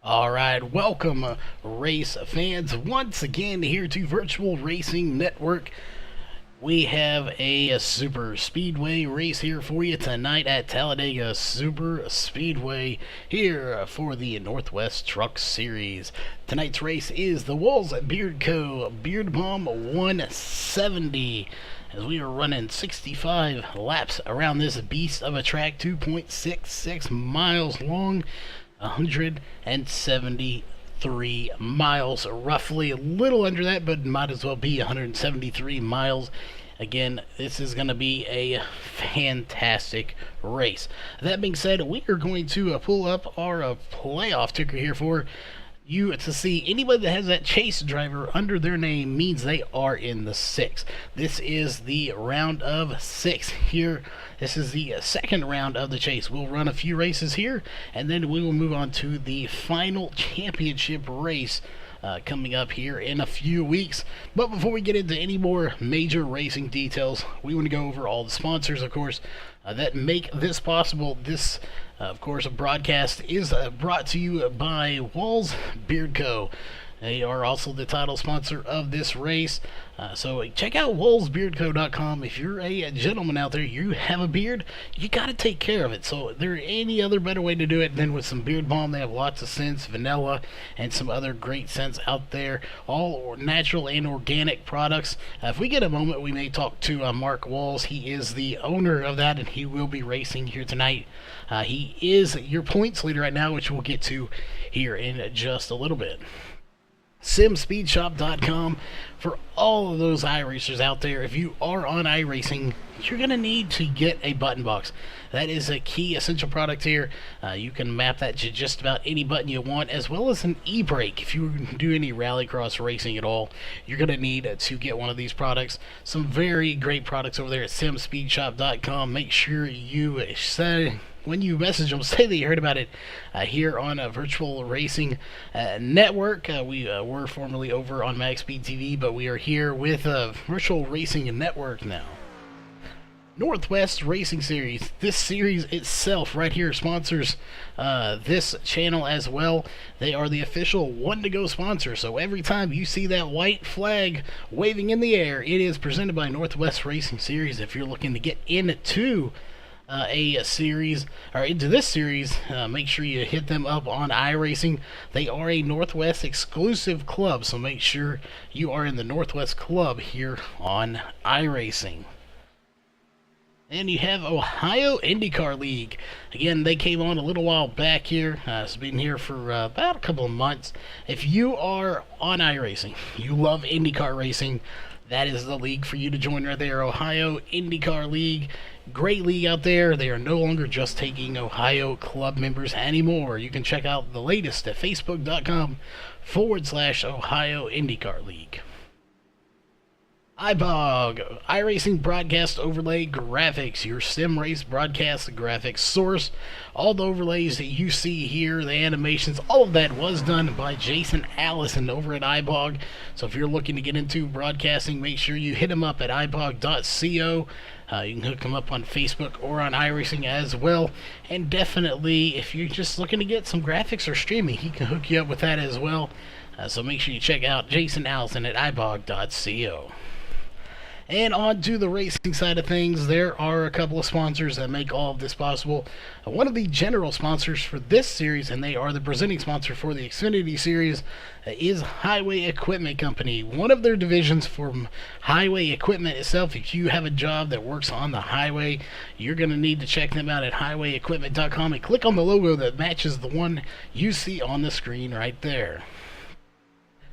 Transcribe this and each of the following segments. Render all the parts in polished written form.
All right, welcome, race fans, once again here to Virtual Racing Network. We have a super speedway race here for you tonight at Talladega Superspeedway here for the Northwest Truck Series. Tonight's race is the Walls Beard Co. Beard Bomb 170. As we are running 65 laps around this beast of a track, 2.66 miles long, 173 miles roughly, a little under that, but might as well be 173 miles. Again, this is going to be a fantastic race. That being said, we are going to pull up our playoff ticker here for you to see. Anybody that has that chase driver under their name means they are in the 6. This is the round of 6 here. This is the second round of the chase. We'll run a few races here, and then we will move on to the final championship race coming up here in a few weeks. But before we get into any more major racing details, we want to go over all the sponsors, of course, that make this possible. This, of course, a broadcast is brought to you by Walls Beard Co. They are also the title sponsor of this race. So check out wallsbeardco.com. If you're a gentleman out there, you have a beard, you got to take care of it. So there any other better way to do it than with some beard balm. They have lots of scents, vanilla, and some other great scents out there. All natural and organic products. If we get a moment, we may talk to Mark Walls. He is the owner of that, and he will be racing here tonight. He is your points leader right now, which we'll get to here in just a little bit. simspeedshop.com for all of those iRacers out there. If you are on iRacing, you're going to need to get a button box. That is a key essential product here. You can map that to just about any button you want, as well as an e-brake. If you do any rallycross racing at all, you're going to need to get one of these products. Some very great products over there at simspeedshop.com. Make sure you say, when you message them, say that you heard about it here on a Virtual Racing Network. We were formerly over on MaxSpeed TV, but we are here with Virtual Racing Network now. Northwest Racing Series. This series itself right here sponsors this channel as well. They are the official one-to-go sponsor. So every time you see that white flag waving in the air, it is presented by Northwest Racing Series. If you're looking to get into a series, or into this series, make sure you hit them up on iRacing. They are a Northwest exclusive club, so make sure you are in the Northwest club here on iRacing. And you have Ohio IndyCar League. Again, they came on a little while back here. It's been here for about a couple of months. If you are on iRacing, you love IndyCar racing, that is the league for you to join right there. Ohio IndyCar League. Great league out there. They are no longer just taking Ohio club members anymore. You can check out the latest at facebook.com/Ohio IndyCar League. iBog, iRacing Broadcast Overlay Graphics, your sim race broadcast graphics source. All the overlays that you see here, the animations, all of that was done by Jason Allison over at iBog. So if you're looking to get into broadcasting, make sure you hit him up at ibog.co. You can hook him up on Facebook or on iRacing as well. And definitely, if you're just looking to get some graphics or streaming, he can hook you up with that as well. So make sure you check out Jason Allison at ibog.co. And on to the racing side of things, there are a couple of sponsors that make all of this possible. One of the general sponsors for this series, and they are the presenting sponsor for the Xfinity Series, is Highway Equipment Company. One of their divisions from Highway Equipment itself. If you have a job that works on the highway, you're going to need to check them out at highawayequipment.com and click on the logo that matches the one you see on the screen right there.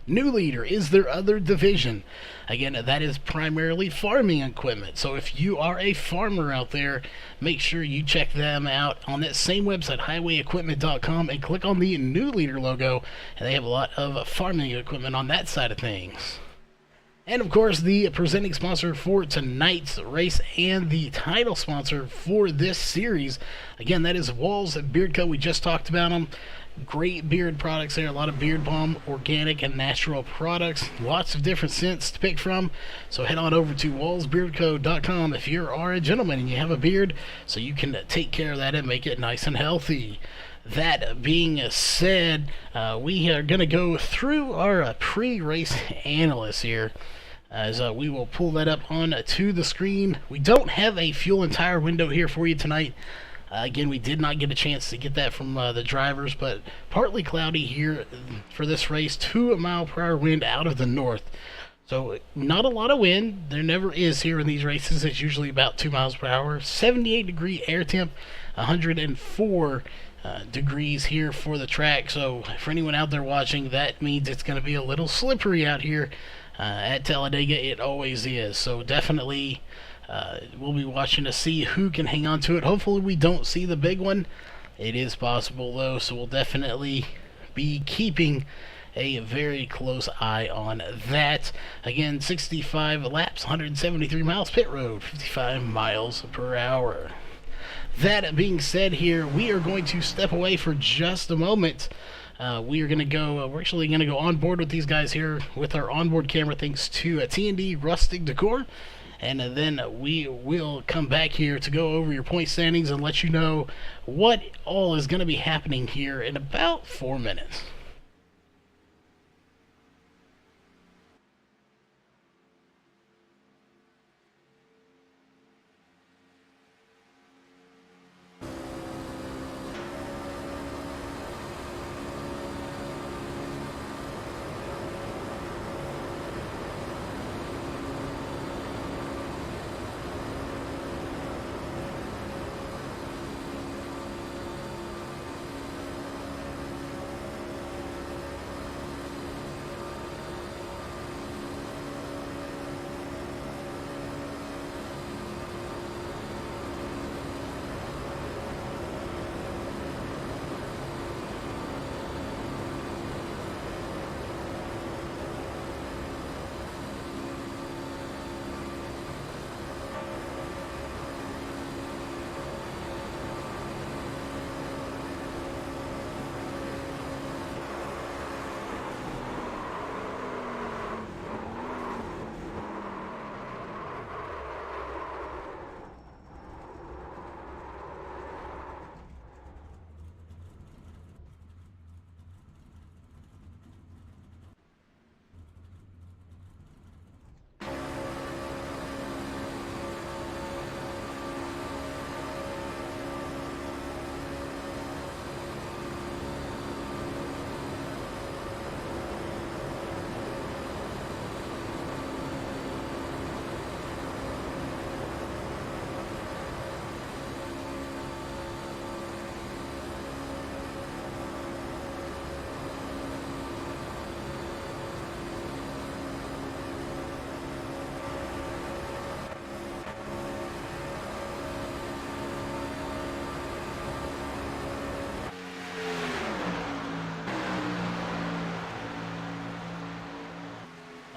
New Leader is their other division. Again, that is primarily farming equipment. So if you are a farmer out there, make sure you check them out on that same website, highawayequipment.com, and click on the New Leader logo. And they have a lot of farming equipment on that side of things. And of course, the presenting sponsor for tonight's race and the title sponsor for this series, again, that is Walls Beard Co. We just talked about them. Great beard products there, a lot of beard balm, organic and natural products, lots of different scents to pick from. So head on over to wallsbeardco.com if you are a gentleman and you have a beard, so you can take care of that and make it nice and healthy. That being said, we are going to go through our pre-race analysts here, as we will pull that up on to the screen. We don't have a fuel and tire window here for you tonight. Again, we did not get a chance to get that from the drivers, but partly cloudy here for this race. 2-mile-per-hour wind out of the north. So not a lot of wind. There never is here in these races. It's usually about 2 miles per hour. 78-degree air temp, 104 degrees here for the track. So for anyone out there watching, that means it's going to be a little slippery out here at Talladega. It always is. So definitely we'll be watching to see who can hang on to it. Hopefully we don't see the big one. It is possible though, so we'll definitely be keeping a very close eye on that. Again, 65 laps, 173 miles pit road, 55 miles per hour. That being said here, we are going to step away for just a moment. We are going to go, we're actually going to go on board with these guys here with our onboard camera thanks to T&D Rustic Decor. And then we will come back here to go over your point standings and let you know what all is going to be happening here in about 4 minutes.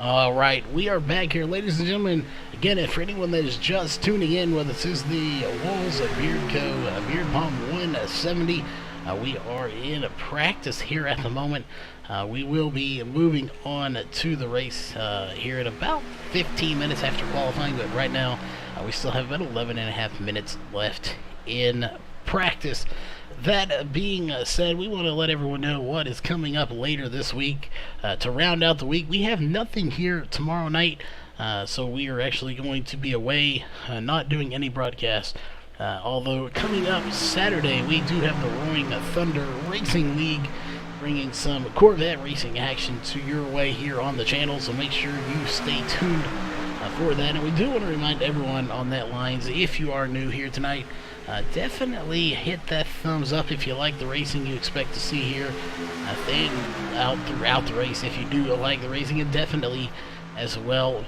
Alright, we are back here, ladies and gentlemen. Again, for anyone that is just tuning in, well, this is the Walls of Beard Co. Beard Palm 170. We are in practice here at the moment. We will be moving on to the race here in about 15 minutes after qualifying, but right now we still have about 11 and a half minutes left in practice. That being said, we want to let everyone know what is coming up later this week. To round out the week, we have nothing here tomorrow night, so we are actually going to be away, not doing any broadcast. Although coming up Saturday, we do have the Roaring Thunder Racing League, bringing some Corvette racing action to your way here on the channel, so make sure you stay tuned for that. And we do want to remind everyone on that lines, if you are new here tonight, definitely hit that thumbs up if you like the racing you expect to see here throughout the race. If you do like the racing, and definitely as well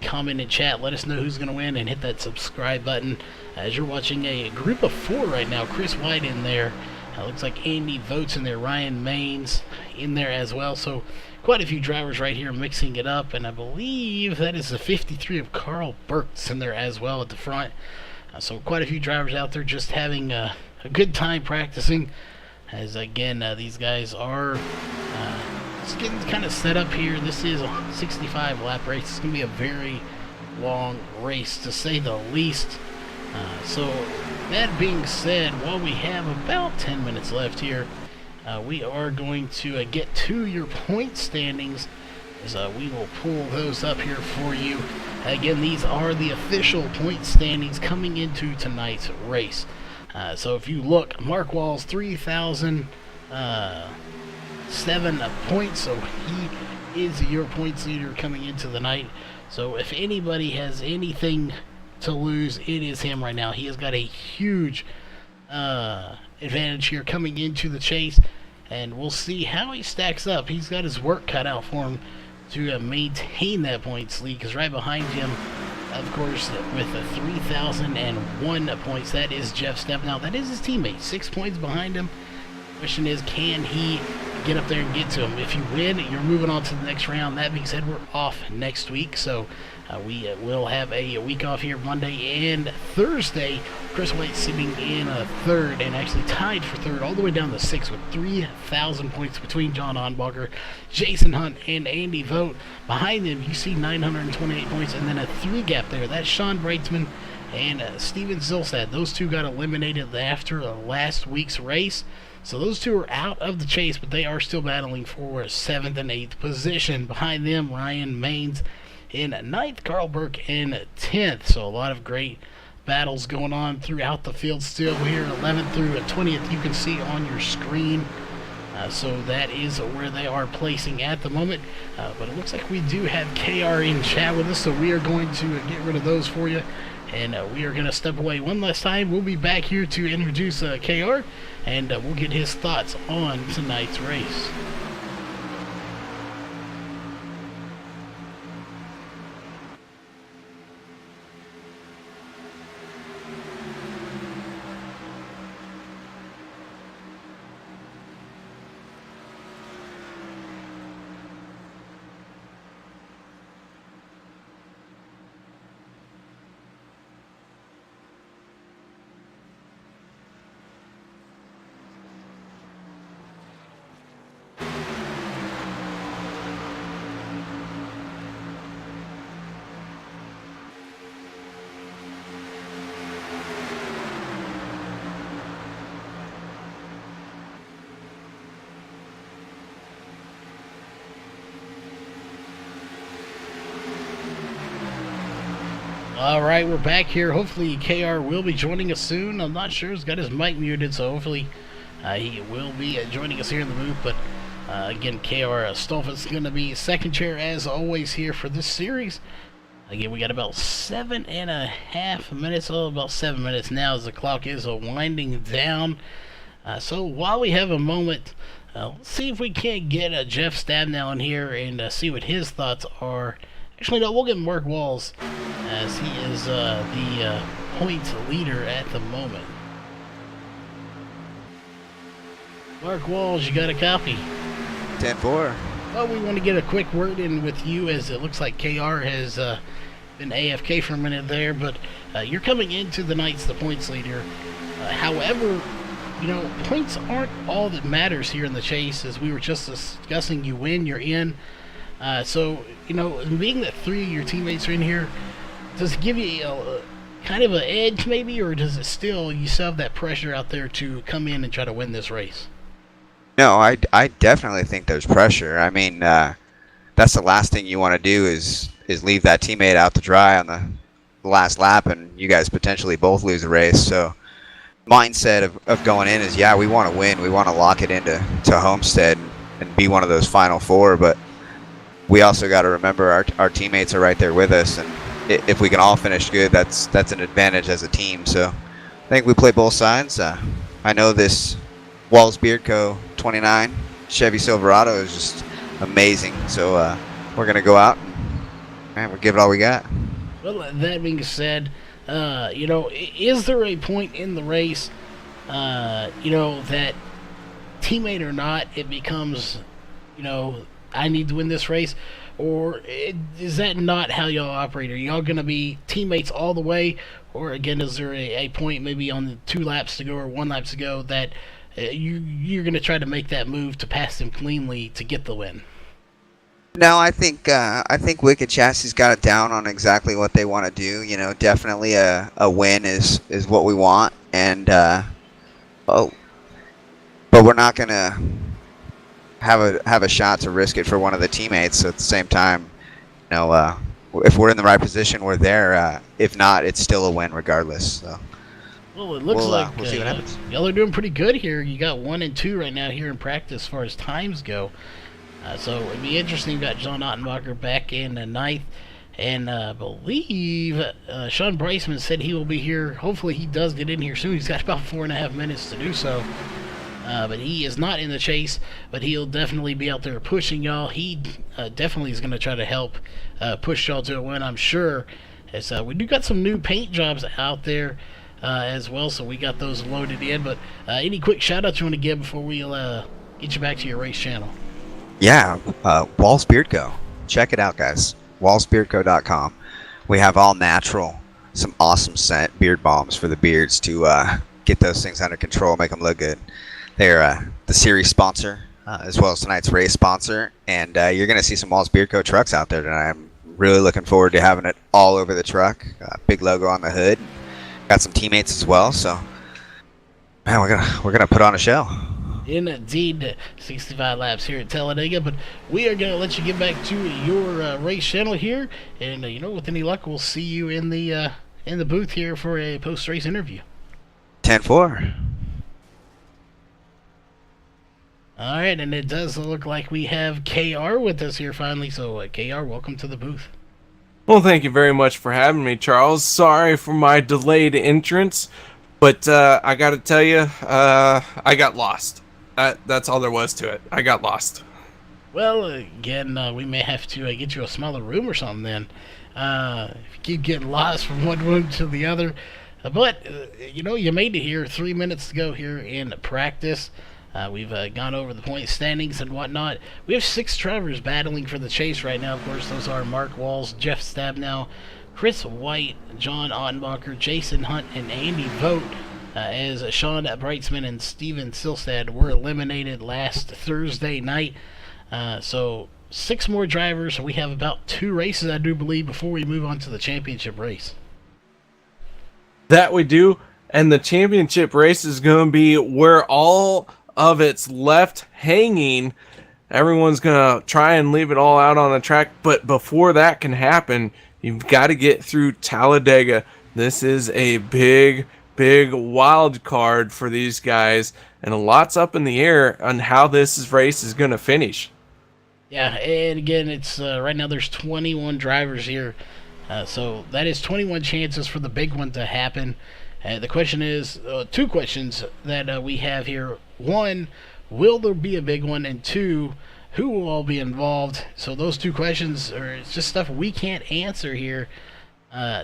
comment and chat, let us know who's going to win, and hit that subscribe button. As you're watching a group of 4 right now, Chris White in there, looks like Andy Votes in there, Ryan Maines in there as well, so quite a few drivers right here mixing it up. And I believe that is the 53 of Carl Burks in there as well at the front. So quite a few drivers out there just having a good time practicing, as again these guys are just getting kind of set up here. This is a 65 lap race. It's going to be a very long race to say the least. So that being said, while we have about 10 minutes left here, we are going to get to your point standings, as we will pull those up here for you. Again, these are the official point standings coming into tonight's race. So if you look, Mark Wall's 3,007 points, so he is your points leader coming into the night. So if anybody has anything to lose, it is him right now. He has got a huge advantage here coming into the chase, and we'll see how he stacks up. He's got his work cut out for him to maintain that points lead, because right behind him, of course, with the 3,001 points, that is Jeff Stepp. Now, that is his teammate, 6 points behind him. Question is, can he get up there and get to him? If you win, you're moving on to the next round. That being said, we're off next week, so we will have a week off here Monday and Thursday. Chris White sitting in third, and actually tied for third all the way down to 6 with 3,000 points between John Onbacher, Jason Hunt, and Andy Vogt. Behind them, you see 928 points, and then a 3 gap there. That's Sean Breitzman and Steven Zilstad. Those two got eliminated after last week's race. So those two are out of the chase, but they are still battling for 7th and 8th position. Behind them, Ryan Maines in 9th, Carl Burke in 10th. So a lot of great battles going on throughout the field still here. 11th through 20th, you can see on your screen. So that is where they are placing at the moment. But it looks like we do have KR in chat with us, so we are going to get rid of those for you. And we are going to step away one last time. We'll be back here to introduce KR, and we'll get his thoughts on tonight's race. Alright, we're back here. Hopefully KR will be joining us soon. I'm not sure. He's got his mic muted, so hopefully he will be joining us here in the booth. But again, KR Stolf's going to be second chair as always here for this series. Again, we got about 7.5 minutes, about 7 minutes now as the clock is winding down. So while we have a moment, let's see if we can't get Jeff Stabnow in here and see what his thoughts are. Actually, no, we'll get Mark Walls, as he is the points leader at the moment. Mark Walls, you got a copy? 10-4. Well, we want to get a quick word in with you, as it looks like KR has been AFK for a minute there, but you're coming into the night's the points leader. However, you know, points aren't all that matters here in the chase, as we were just discussing. You win, you're in. So, you know, being that 3 of your teammates are in here, does it give you a kind of an edge maybe, or does it still, you still have that pressure out there to come in and try to win this race? No, I definitely think there's pressure. I mean, that's the last thing you want to do is leave that teammate out to dry on the last lap, and you guys potentially both lose the race. So mindset of going in is, yeah, we want to win. We want to lock it into Homestead and be one of those final 4, but we also got to remember our teammates are right there with us, and if we can all finish good, that's an advantage as a team. So I think we play both sides. I know this Walls Beard Co. 29 Chevy Silverado is just amazing. So we're going to go out and we'll give it all we got. Well, that being said, you know, is there a point in the race, you know, that teammate or not, it becomes, you know, I need to win this race? Or is that not how y'all operate? Are y'all going to be teammates all the way? Or again, is there a point maybe on the 2 laps to go or 1 lap to go that you're going to try to make that move to pass them cleanly to get the win? No, I think Wicked Chassis got it down on exactly what they want to do. Definitely a win is what we want, and oh, but we're not gonna have a shot to risk it for one of the teammates. So at the same time, if we're in the right position, we're there. If not, it's still a win regardless. So Well, it looks like we'll see what happens. y'all are doing pretty good here. You got 1 and 2 right now here in practice as far as times go. So it'd be interesting. You got John Ottenbacher back in the ninth. And I believe Sean Bryceman said he will be here. Hopefully he does get in here soon. He's got about 4.5 minutes to do so. But he is not in the chase, but he'll definitely be out there pushing y'all. He definitely is going to try to help push y'all to a win, I'm sure. As we do got some new paint jobs out there as well, so we got those loaded in. But any quick shout-outs you want to give before we get you back to your race channel? Yeah, Walls Beard Co. Check it out, guys. WallsBeardCo.com. We have all natural, some awesome scent beard balms for the beards to get those things under control, make them look good. They're the series sponsor, as well as tonight's race sponsor, and you're going to see some Walls Beard Co. trucks out there tonight. I'm really looking forward to having it all over the truck. Big logo on the hood. Got some teammates as well, so man, we're gonna put on a show. Indeed, 65 laps here at Talladega, but we are going to let you get back to your race channel here, and with any luck, we'll see you in the booth here for a post-race interview. 10-4. All right, and it does look like we have KR with us here finally, so KR, welcome to the booth. Well, thank you very much for having me, Charles. Sorry for my delayed entrance, but I got to tell you, I got lost. That's all there was to it. I got lost. Well, again, we may have to get you a smaller room or something then. If you keep getting lost from one room to the other. But, you made it here. 3 minutes to go here in practice. We've gone over the point standings and whatnot. We have 6 drivers battling for the chase right now. Of course, those are Mark Walls, Jeff Stabnow, Chris White, John Ottenbacher, Jason Hunt, and Andy Vogt. As Sean Breitzman and Steven Silstad were eliminated last Thursday night. So 6 more drivers. So we have about 2 races, I do believe, before we move on to the championship race. That we do, and the championship race is going to be where all of it's left hanging. Everyone's going to try and leave it all out on the track, but before that can happen, you've got to get through Talladega. This is a big wild card for these guys, and a lot's up in the air on how this race is going to finish. Yeah, and again, it's right now there's 21 drivers here, so that is 21 chances for the big one to happen. The question is, 2 questions that we have here. 1, will there be a big one? And 2, who will all be involved? So those 2 questions are just stuff we can't answer here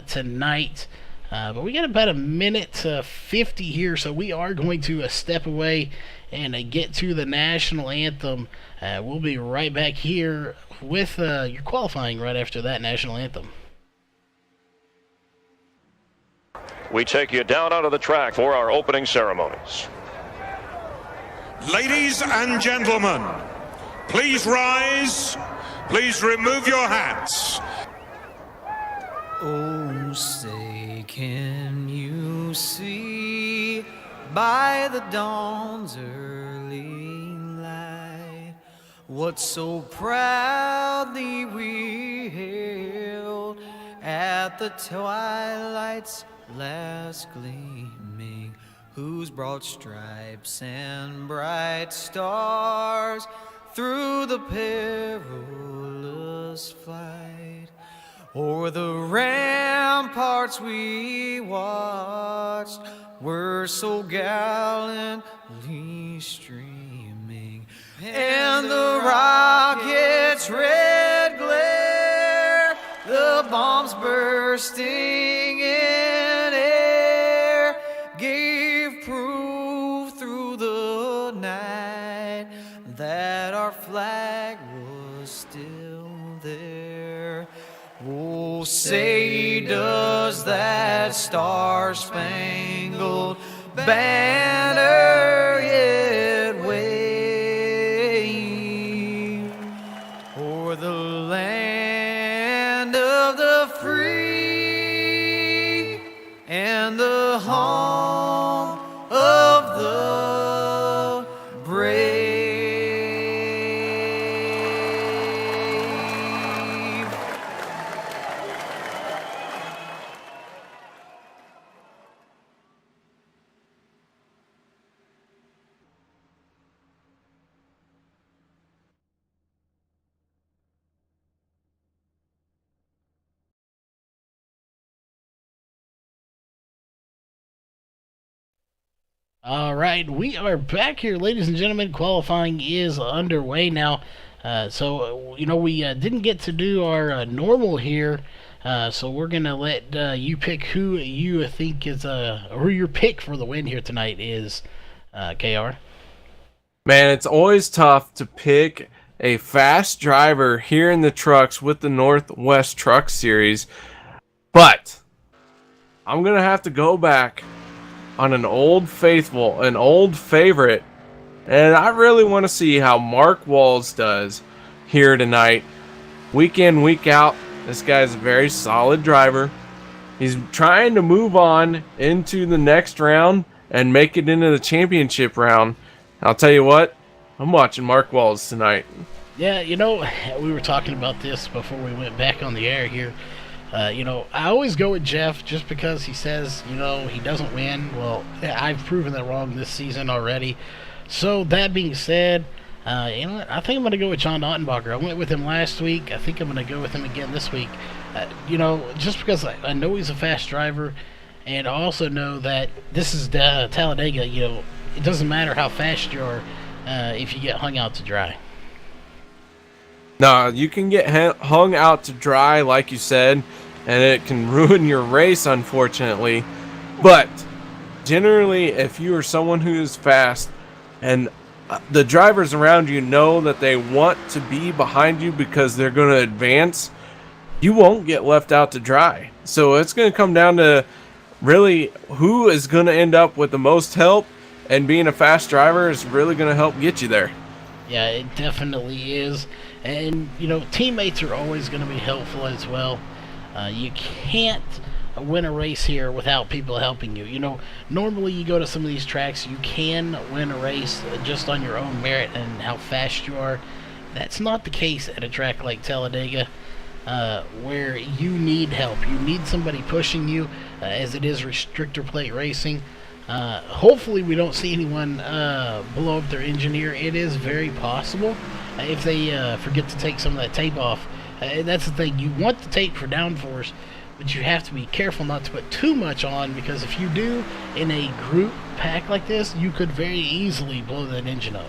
tonight. But we got about a minute 50 here, so we are going to step away and get to the national anthem. We'll be right back here with your qualifying right after that national anthem. We take you down onto the track for our opening ceremonies. Ladies and gentlemen, please rise. Please remove your hats. Oh, say, can you see by the dawn's early light what so proudly we hailed at the twilight's last gleaming, whose broad stripes and bright stars through the perilous flight o'er the ramparts we watched were so gallantly streaming, and the rocket's red glare, the bombs bursting in air, gave proof through the night that our flag was still there. Oh, say does that star-spangled banner yet wave o'er the and the home of the brave. All right, we are back here, ladies and gentlemen. Qualifying is underway now. We didn't get to do our normal here, so we're gonna let you pick who you think is who your pick for the win here tonight is. Kr. Man, it's always tough to pick a fast driver here in the trucks with the Northwest Truck Series, but I'm gonna have to go back on an old faithful, an old favorite, and I really want to see how Mark Walls does here tonight. Week in, week out, this guy's a very solid driver. He's trying to move on into the next round and make it into the championship round. I'll tell you what, I'm watching Mark Walls tonight. Yeah, we were talking about this before we went back on the air here. I always go with Jeff just because he says, he doesn't win. Well, I've proven that wrong this season already. So, that being said, I think I'm going to go with John Ottenbacher. I went with him last week. I think I'm going to go with him again this week. Just because I know he's a fast driver, and I also know that this is Talladega. It doesn't matter how fast you are if you get hung out to dry. No, you can get hung out to dry, like you said, and it can ruin your race, unfortunately. But generally, if you are someone who is fast and the drivers around you know that they want to be behind you because they're going to advance, you won't get left out to dry. So it's going to come down to really who is going to end up with the most help, and being a fast driver is really going to help get you there. Yeah, it definitely is. And, teammates are always going to be helpful as well. You can't win a race here without people helping you. Normally you go to some of these tracks, you can win a race just on your own merit and how fast you are. That's not the case at a track like Talladega, where you need help. You need somebody pushing you, as it is restrictor plate racing. Hopefully we don't see anyone blow up their engine here. It is very possible if they forget to take some of that tape off. That's the thing. You want the tape for downforce, but you have to be careful not to put too much on, because if you do in a group pack like this, you could very easily blow that engine up.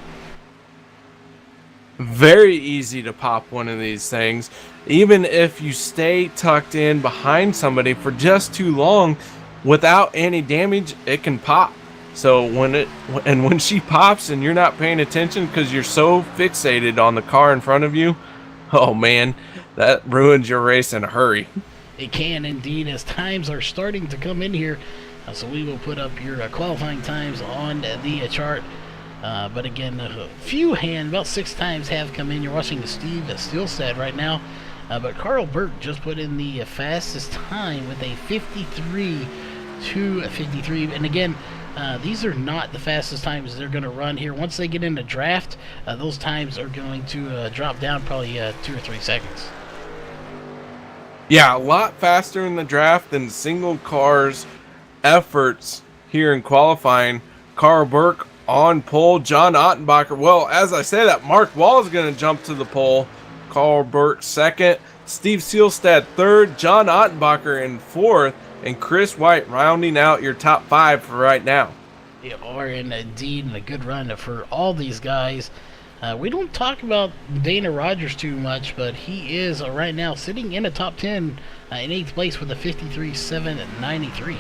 Very easy to pop one of these things. Even if you stay tucked in behind somebody for just too long without any damage, it can pop. So when she pops and you're not paying attention because you're so fixated on the car in front of you, oh man, that ruins your race in a hurry. It can indeed, as times are starting to come in here. So we will put up your qualifying times on the chart. But again, a few about 6 times have come in. You're watching Steve Steelstead right now. But Carl Burke just put in the fastest time with a 53.53. And again, these are not the fastest times they're going to run here. Once they get into draft, those times are going to drop down probably 2 or 3 seconds. Yeah, a lot faster in the draft than single cars efforts here in qualifying. Carl Burke on pole. John Ottenbacher. Well, as I say that, Mark Wall is going to jump to the pole. Carl Burke second. Steve Sealstad third. John Ottenbacher in fourth. And Chris White rounding out your top 5 for right now. They are indeed a good run for all these guys. We don't talk about Dana Rogers too much, but he is right now sitting in a top 10 in 8th place with a 53.793.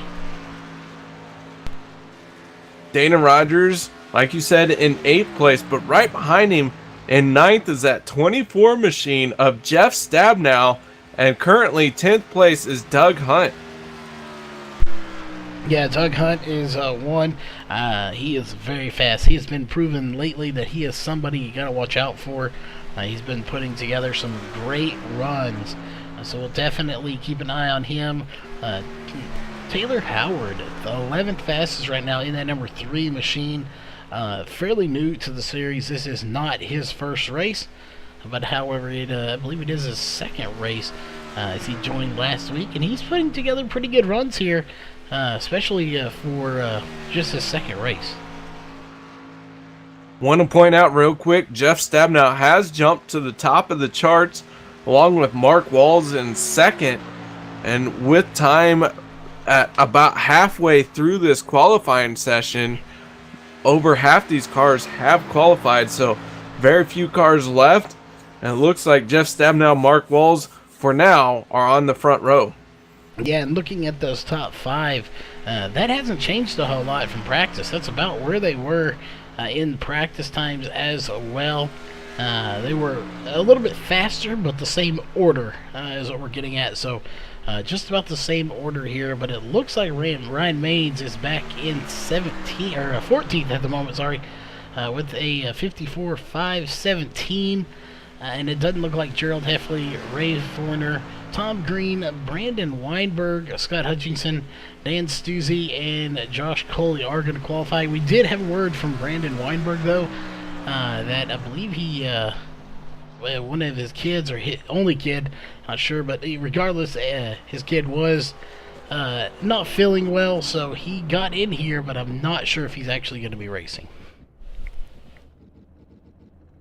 Dana Rogers, like you said, in 8th place, but right behind him in 9th is that 24 machine of Jeff Stabnow, and currently 10th place is Doug Hunt. Yeah, Doug Hunt is one. He is very fast. He has been proven lately that he is somebody you got to watch out for. He's been putting together some great runs. So we'll definitely keep an eye on him. Taylor Howard, the 11th fastest right now in that number 3 machine. Fairly new to the series. This is not his first race, but however, I believe it is his second race as he joined last week, and he's putting together pretty good runs here, especially for just his second race. Want to point out real quick, Jeff Stabnow has jumped to the top of the charts along with Mark Walls in second, and with time at about halfway through this qualifying session, over half these cars have qualified, so very few cars left, and it looks like Jeff Stabnow, Mark Walls for now are on the front row. Yeah, and looking at those top 5, that hasn't changed a whole lot from practice. That's about where they were in practice times as well. They were a little bit faster, but the same order is what we're getting at. So just about the same order here, but it looks like Ryan Maines is back in 14th at the moment, sorry, with a 54.517. And it doesn't look like Gerald Heffley, Ray Forner, Tom Green, Brandon Weinberg, Scott Hutchinson, Dan Stuzzi, and Josh Coley are going to qualify. We did have a word from Brandon Weinberg, though, that I believe he, one of his kids, or his only kid, not sure, but regardless, his kid was not feeling well, so he got in here, but I'm not sure if he's actually going to be racing.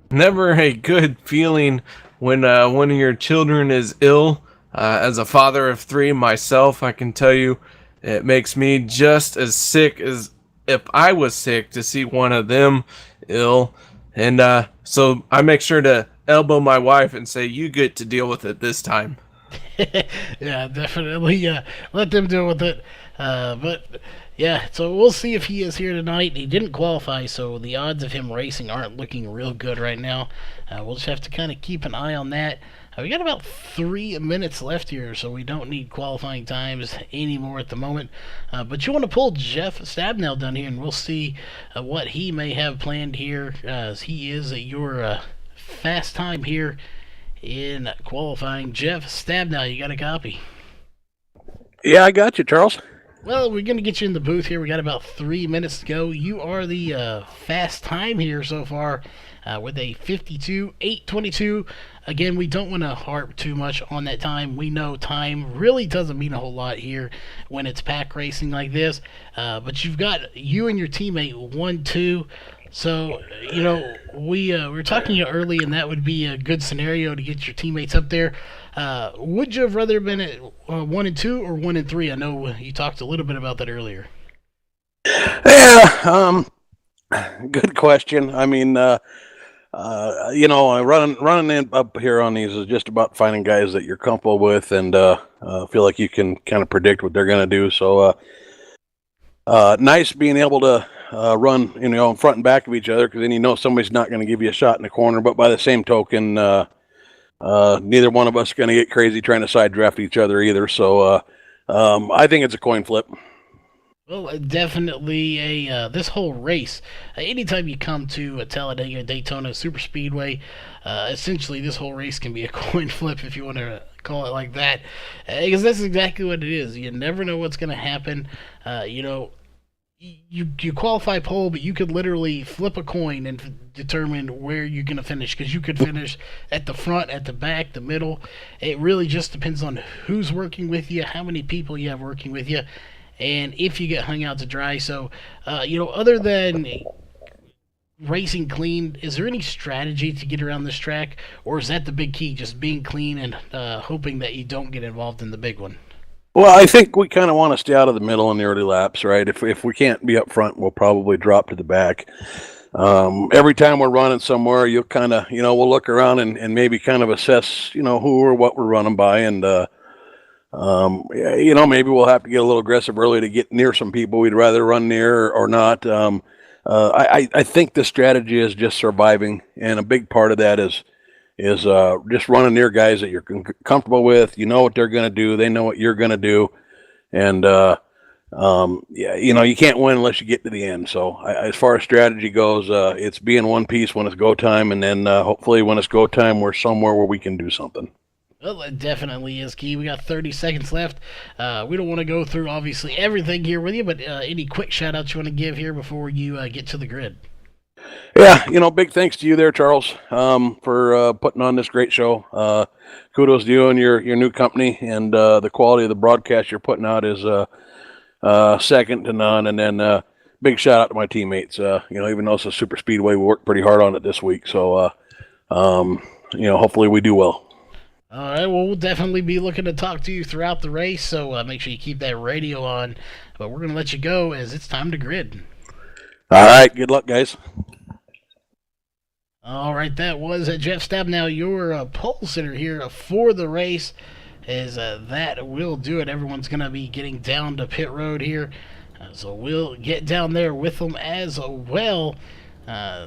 Never a good feeling when one of your children is ill. As a father of 3 myself, I can tell you it makes me just as sick as if I was sick to see one of them ill. And so I make sure to elbow my wife and say, you get to deal with it this time. Yeah, definitely. Let them deal with it. But yeah, so we'll see if he is here tonight. He didn't qualify, so the odds of him racing aren't looking real good right now. We'll just have to kind of keep an eye on that. We got about 3 minutes left here, so we don't need qualifying times anymore at the moment. But you want to pull Jeff Stabnow down here, and we'll see what he may have planned here, as he is your fast time here in qualifying. Jeff Stabnow, you got a copy? Yeah, I got you, Charles. Well, we're going to get you in the booth here. We got about 3 minutes to go. You are the fast time here so far with a 52.822. Again, we don't want to harp too much on that time. We know time really doesn't mean a whole lot here when it's pack racing like this. But you've got you and your teammate 1-2. So, you know, we were talking to you early, and that would be a good scenario to get your teammates up there. Would you have rather been at 1-2 or 1-3? I know you talked a little bit about that earlier. Yeah, good question. I mean, you know, running in up here on these is just about finding guys that you're comfortable with and feel like you can kind of predict what they're going to do. So, nice being able to run, you know, in front and back of each other, because then you know somebody's not going to give you a shot in the corner. But by the same token, neither one of us are going to get crazy trying to side draft each other either. So I think it's a coin flip. Well, definitely this whole race, anytime you come to Talladega, Daytona, Superspeedway, essentially this whole race can be a coin flip, if you want to call it like that, because that's exactly what it is. You never know what's going to happen. You know, you qualify pole, but you could literally flip a coin and determine where you're going to finish, because you could finish at the front, at the back, the middle. It really just depends on who's working with you, how many people you have working with you, and if you get hung out to dry. So, you know, other than racing clean, is there any strategy to get around this track, or is that the big key, just being clean and hoping that you don't get involved in the big one? Well, I think we kind of want to stay out of the middle in the early laps, right? If we can't be up front, we'll probably drop to the back. Every time we're running somewhere, you'll kind of, you know, we'll look around and maybe kind of assess, you know, who or what we're running by. And, you know, maybe we'll have to get a little aggressive early to get near some people we'd rather run near or not. I think the strategy is just surviving. And a big part of that is just running near guys that you're comfortable with. You know what they're going to do. They know what you're going to do. And, yeah, you know, you can't win unless you get to the end. So as far as strategy goes, it's being one piece when it's go time. And then hopefully when it's go time, we're somewhere where we can do something. Well, it definitely is key. We got 30 seconds left. We don't want to go through, obviously, everything here with you, but any quick shout-outs you want to give here before you get to the grid? Yeah, big thanks to you there, Charles, for putting on this great show. Kudos to you and your new company, and the quality of the broadcast you're putting out is second to none. And then big shout out to my teammates. Even though it's a super speedway, we worked pretty hard on it this week. So, hopefully we do well. All right, well, we'll definitely be looking to talk to you throughout the race, so make sure you keep that radio on. But we're going to let you go as it's time to grid. All right, good luck, guys. All right, that was Jeff Stabnow, your pole sitter here for the race. As that will do it. Everyone's going to be getting down to pit road here. So we'll get down there with them as well.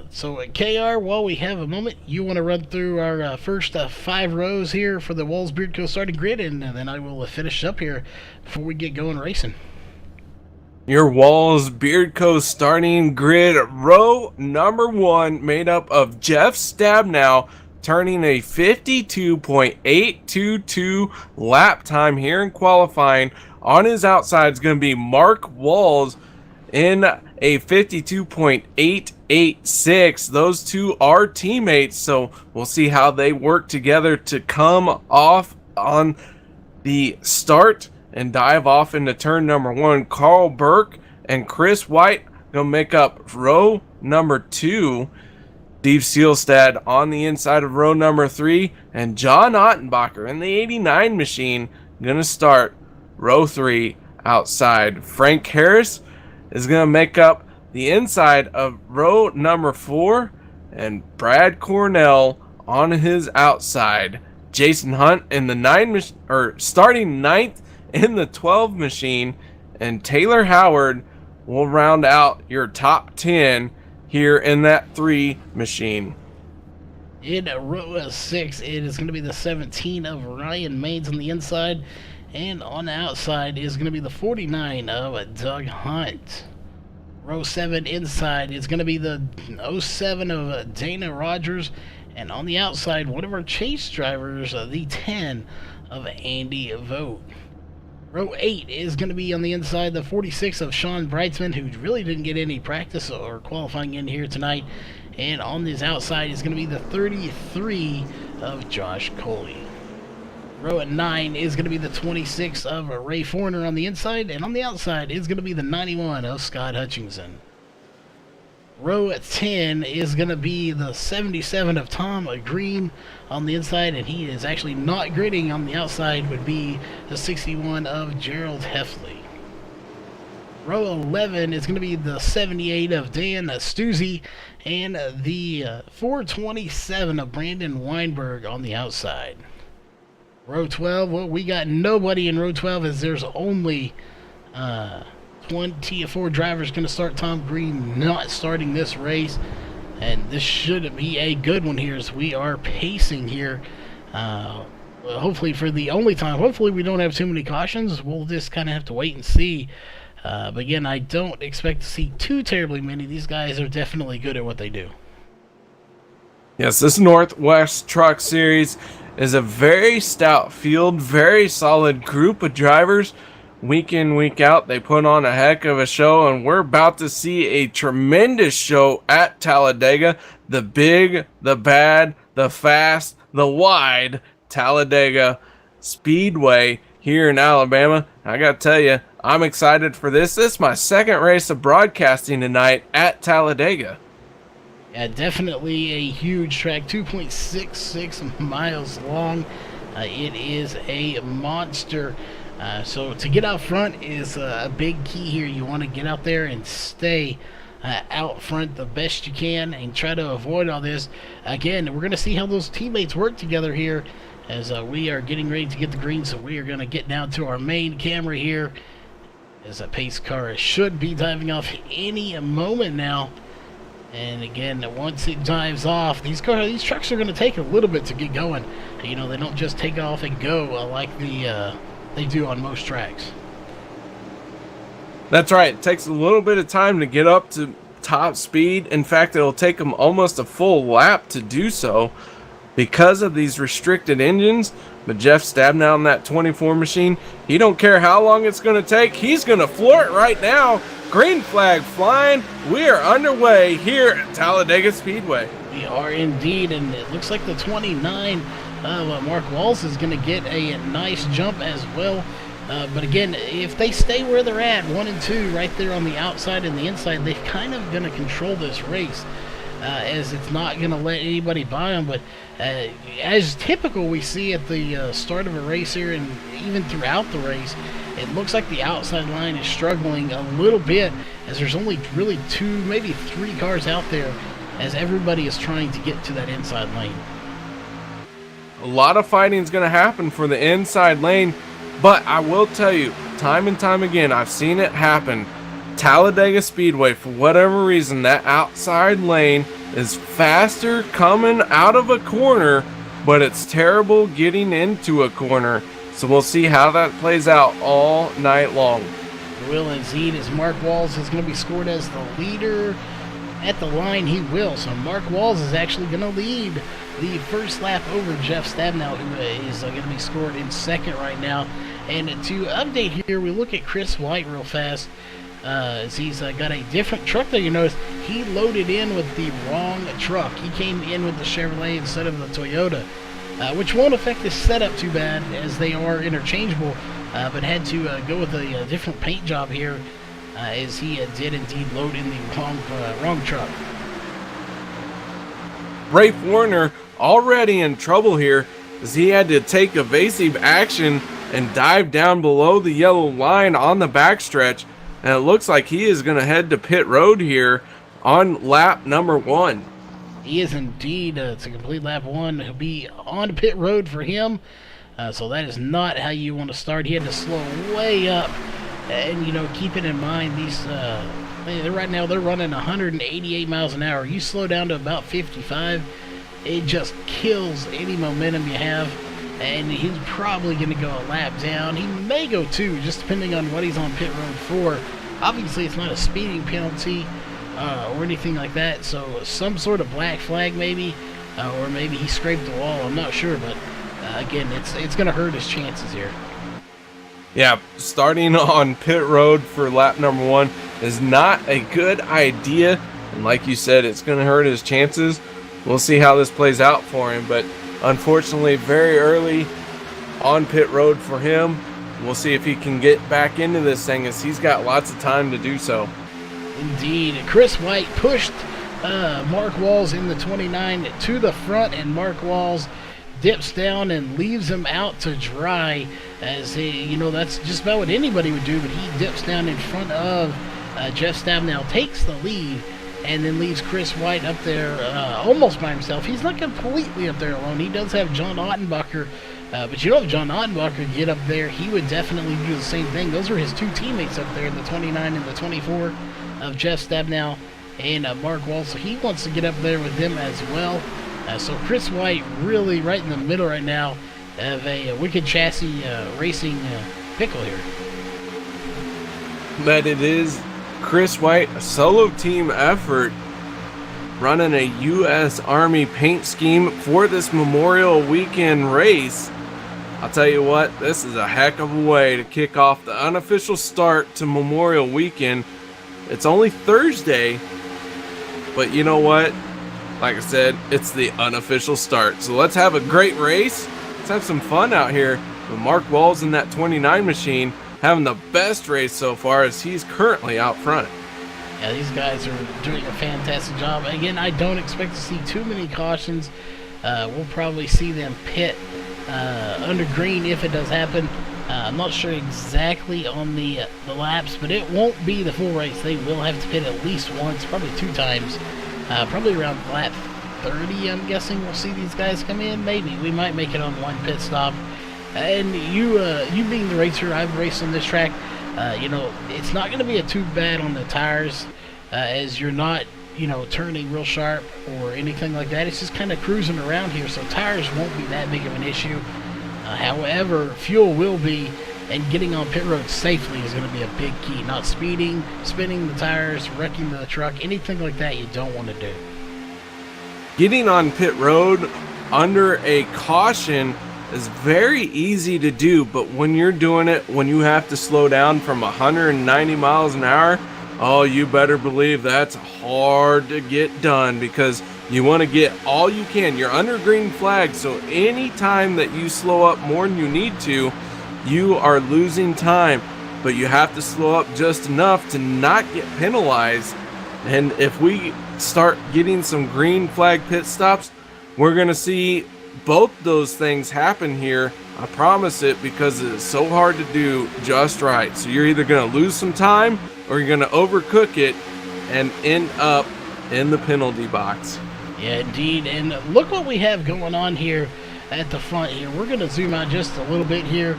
So KR, while we have a moment, you want to run through our first 5 rows here for the Walls Beard Co. starting grid, and then I will finish up here before we get going racing. Your Walls Beard Co. starting grid, row number 1, made up of Jeff Stabnow, turning a 52.822 lap time here in qualifying. On his outside is going to be Mark Walls in a 52.886. Those two are teammates, so we'll see how they work together to come off on the start and dive off into turn number 1. Carl Burke and Chris White going to make up row number 2. Steve Seelstad on the inside of row number 3, and John Ottenbacher in the 89 machine going to start row 3 outside. Frank Harris is going to make up the inside of row number 4, and Brad Cornell on his outside. Jason Hunt in the starting 9th in the 12 machine, and Taylor Howard will round out your top 10 here in that 3 machine. In row 6, it is going to be the 17 of Ryan Maines on the inside, and on the outside is going to be the 49 of Doug Hunt. Row 7 inside is going to be the 07 of Dana Rogers, and on the outside, one of our chase drivers, the 10 of Andy Vogt. Row 8 is going to be on the inside, the 46 of Sean Breitzman, who really didn't get any practice or qualifying in here tonight. And on this outside is going to be the 33 of Josh Coley. Row 9 is going to be the 26 of Ray Forner on the inside, and on the outside is going to be the 91 of Scott Hutchinson. Row 10 is going to be the 77 of Tom Green on the inside, and he is actually not gridding. On the outside would be the 61 of Gerald Heffley. Row 11 is going to be the 78 of Dan Stuzzi, and the 427 of Brandon Weinberg on the outside. Row 12, well, we got nobody in row 12 as there's only 24 drivers going to start. Tom Green not starting this race, and this should be a good one here as we are pacing here. Hopefully for the only time, hopefully we don't have too many cautions. We'll just kind of have to wait and see. But again, I don't expect to see too terribly many. These guys are definitely good at what they do. Yes, this Northwest Truck Series is a very stout field, very solid group of drivers. Week in, week out, they put on a heck of a show, and we're about to see a tremendous show at Talladega. The big, the bad, the fast, the wide Talladega Speedway here in Alabama. I gotta tell you, I'm excited for this. This is my second race of broadcasting tonight at Talladega. Yeah, definitely a huge track, 2.66 miles long. It is a monster. So to get out front is a big key here. You want to get out there and stay out front the best you can and try to avoid all this. Again, we're going to see how those teammates work together here as we are getting ready to get the green. So we are going to get down to our main camera here as a pace car should be diving off any moment now. And again, once it dives off, these trucks are going to take a little bit to get going. You know, they don't just take off and go like they do on most tracks. That's right. It takes a little bit of time to get up to top speed. In fact, it'll take them almost a full lap to do so. Because of these restricted engines, But Jeff Stabnow in that 24 machine, he don't care how long it's going to take. He's going to floor it right now. Green flag flying. We are underway here at Talladega Speedway. We are indeed, and it looks like the 29 Mark Walls is going to get a nice jump as well. But again, if they stay where they're at, 1 and 2, right there on the outside and the inside, they're kind of going to control this race, as it's not going to let anybody by them. But as typical we see at the start of a race here, and even throughout the race, it looks like the outside line is struggling a little bit, as there's only really 2, maybe 3 cars out there, as everybody is trying to get to that inside lane. A lot of fighting is going to happen for the inside lane, but I will tell you, time and time again, I've seen it happen. Talladega Speedway, for whatever reason, that outside lane is faster coming out of a corner, but it's terrible getting into a corner. So we'll see how that plays out all night long. Will indeed, as Mark Walls is going to be scored as the leader at the line. He will. So Mark Walls is actually going to lead the first lap over Jeff Stabnow, who is going to be scored in second right now. And to update here, we look at Chris White real fast. As he's got a different truck there. You notice he loaded in with the wrong truck. He came in with the Chevrolet instead of the Toyota, which won't affect his setup too bad, as they are interchangeable, but had to go with a different paint job here, as he did indeed load in the wrong truck. Rafe Warner already in trouble here, as he had to take evasive action and dive down below the yellow line on the backstretch. And it looks like he is going to head to pit road here on lap number 1. He is indeed. It's a complete lap 1. He'll be on pit road for him. So that is not how you want to start. He had to slow way up. And, you know, keeping in mind, these right now they're running 188 miles an hour. You slow down to about 55, it just kills any momentum you have. And he's probably going to go a lap down. He may go 2, just depending on what he's on pit road for. Obviously, it's not a speeding penalty or anything like that, so some sort of black flag maybe, or maybe he scraped the wall. I'm not sure, but again, it's going to hurt his chances here. Yeah, starting on pit road for lap number 1 is not a good idea. And like you said, it's going to hurt his chances. We'll see how this plays out for him, but unfortunately, very early on pit road for him. We'll see if he can get back into this thing, as he's got lots of time to do so. Indeed. Chris White pushed Mark Walls in the 29 to the front, and Mark Walls dips down and leaves him out to dry, as he, that's just about what anybody would do, but he dips down in front of Jeff Stabnow, takes the lead, and then leaves Chris White up there almost by himself. He's not completely up there alone. He does have John Ottenbacher, but if John Ottenbacher could get up there, he would definitely do the same thing. Those are his 2 teammates up there, the 29 and the 24 of Jeff Stabnow and Mark Walls. So he wants to get up there with them as well. So Chris White really right in the middle right now of a Wicked Chassis racing pickle here. But it is Chris White, a solo team effort, running a U.S. Army paint scheme for this Memorial Weekend race. I'll tell you what, this is a heck of a way to kick off the unofficial start to Memorial Weekend. It's only Thursday, but you know what? Like I said, it's the unofficial start. So let's have a great race. Let's have some fun out here with Mark Walls in that 29 machine, having the best race so far, as he's currently out front. Yeah, these guys are doing a fantastic job. Again, I don't expect to see too many cautions. We'll probably see them pit under green if it does happen. I'm not sure exactly on the laps, but it won't be the full race. They will have to pit at least once, probably 2 times. Probably around lap 30, I'm guessing we'll see these guys come in. Maybe we might make it on 1 pit stop. And you being the racer, I've raced on this track. It's not going to be too bad on the tires, as you're not, turning real sharp or anything like that. It's just kind of cruising around here, so tires won't be that big of an issue. However, fuel will be, and getting on pit road safely is going to be a big key. Not speeding, spinning the tires, wrecking the truck, anything like that you don't want to do. Getting on pit road under a caution is very easy to do, but when you're doing it, when you have to slow down from 190 miles an hour, oh, you better believe that's hard to get done, because you want to get all you can. You're under green flag, so anytime that you slow up more than you need to, you are losing time, but you have to slow up just enough to not get penalized. And if we start getting some green flag pit stops, we're going to see both those things happen here. I promise it, because it's so hard to do just right. So you're either going to lose some time or you're going to overcook it and end up in the penalty box. Yeah, indeed. And look what we have going on here at the front here. We're going to zoom out just a little bit here.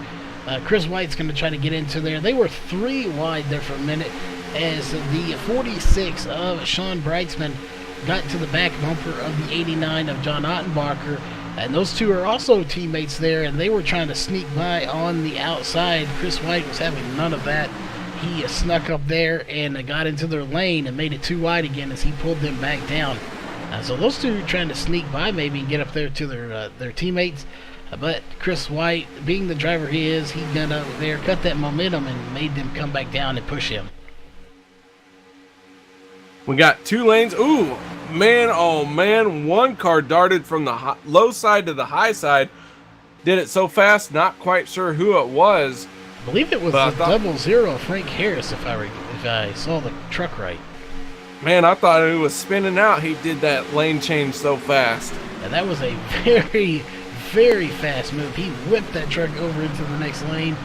Chris White's going to try to get into there. They were 3 wide there for a minute as the 46 of Sean Brightsman got to the back bumper of the 89 of John Ottenbacher. And those two are also teammates there, and they were trying to sneak by on the outside. Chris White was having none of that. He snuck up there and got into their lane and made it 2 wide again as he pulled them back down. So those two are trying to sneak by maybe and get up there to their teammates. But Chris White, being the driver he is, he got over there, cut that momentum, and made them come back down and push him. We got 2 lanes. Ooh, man, oh man. One car darted from the low side to the high side. Did it so fast, not quite sure who it was. I believe it was the 00 Frank Harris, if I saw the truck right. Man, I thought it was spinning out. He did that lane change so fast. And that was a very, very fast move. He whipped that truck over into the next lane.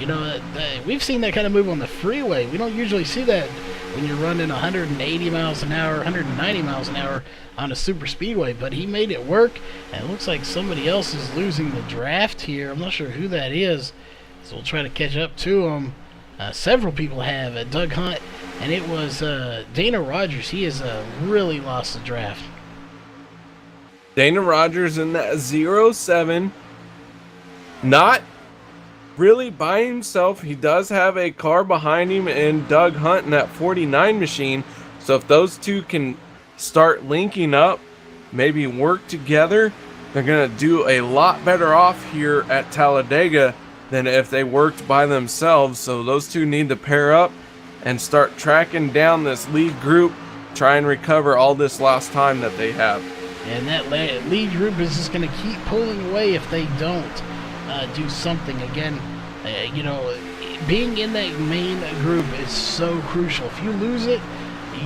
You know, we've seen that kind of move on the freeway. We don't usually see that when you're running 180 miles an hour, 190 miles an hour on a Superspeedway, but he made it work, and it looks like somebody else is losing the draft here. I'm not sure who that is, so we'll try to catch up to him. Several people have. Doug Hunt, and it was Dana Rogers. He has really lost the draft. Dana Rogers in that 07, not really by himself. He does have a car behind him and Doug Hunt in that 49 machine. So if those two can start linking up, maybe work together, they're going to do a lot better off here at Talladega than if they worked by themselves. So those two need to pair up and start tracking down this lead group, try and recover all this lost time that they have. And that lead group is just going to keep pulling away if they don't do something. Again, you know, being in that main group is so crucial. If you lose it,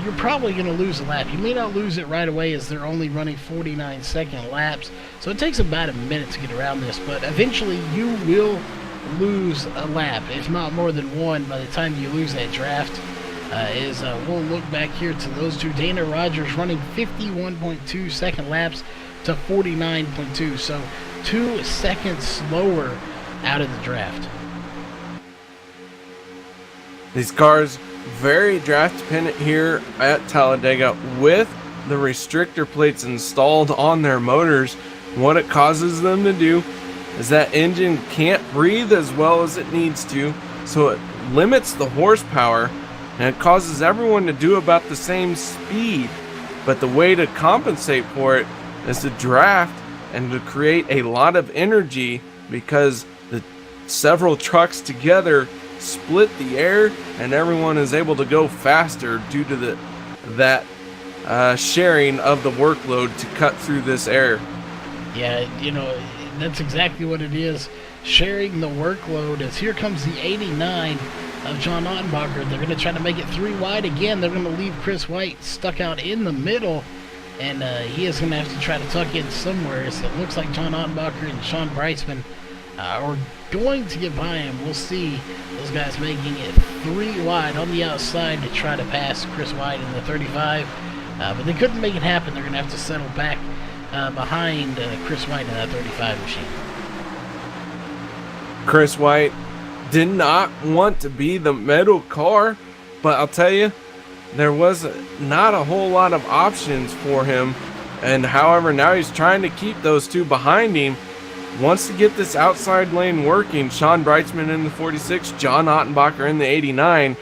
you're probably going to lose a lap. You may not lose it right away, as they're only running 49-second laps. So it takes about a minute to get around this, but eventually you will lose a lap, if not more than one, by the time you lose that draft. We'll look back here to those two. Dana Rogers running 51.2 second laps to 49.2, so 2 seconds slower out of the draft. These cars very draft dependent here at Talladega with the restrictor plates installed on their motors. What it causes them to do is that engine can't breathe as well as it needs to, so it limits the horsepower, and it causes everyone to do about the same speed. But the way to compensate for it is to draft and to create a lot of energy, because the several trucks together split the air and everyone is able to go faster due to that sharing of the workload to cut through this air. Yeah, you know, that's exactly what it is, sharing the workload. As here comes the 89 of John Ottenbacher. They're going to try to make it 3 wide again. They're going to leave Chris White stuck out in the middle, and he is going to have to try to tuck in somewhere. So it looks like John Ottenbacher and Sean Brightsman are going to get by him. We'll see those guys making it 3 wide on the outside to try to pass Chris White in the 35, but they couldn't make it happen. They're going to have to settle back behind Chris White in that 35 machine. Chris White did not want to be the middle car, but I'll tell you, there was not a whole lot of options for him. And however, now he's trying to keep those two behind him. Wants to get this outside lane working. Sean Brightsman in the 46, John Ottenbacher in the 89.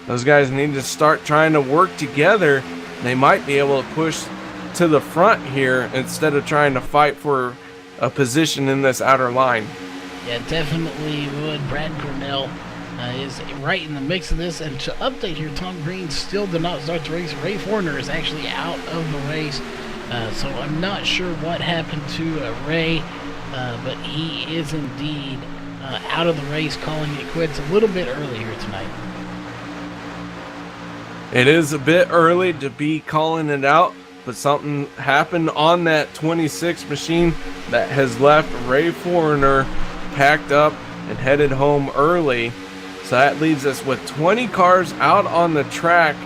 Those guys need to start trying to work together. They might be able to push to the front here instead of trying to fight for a position in this outer line. Yeah, definitely would. Brad Cornell is right in the mix of this. And to update here, Tom Green still did not start the race. Ray Forner is actually out of the race. So I'm not sure what happened to Ray, but he is indeed out of the race, calling it quits a little bit early here tonight. It is a bit early to be calling it out, but something happened on that 26 machine that has left Ray Forner packed up and headed home early. So that leaves us with 20 cars out on the track.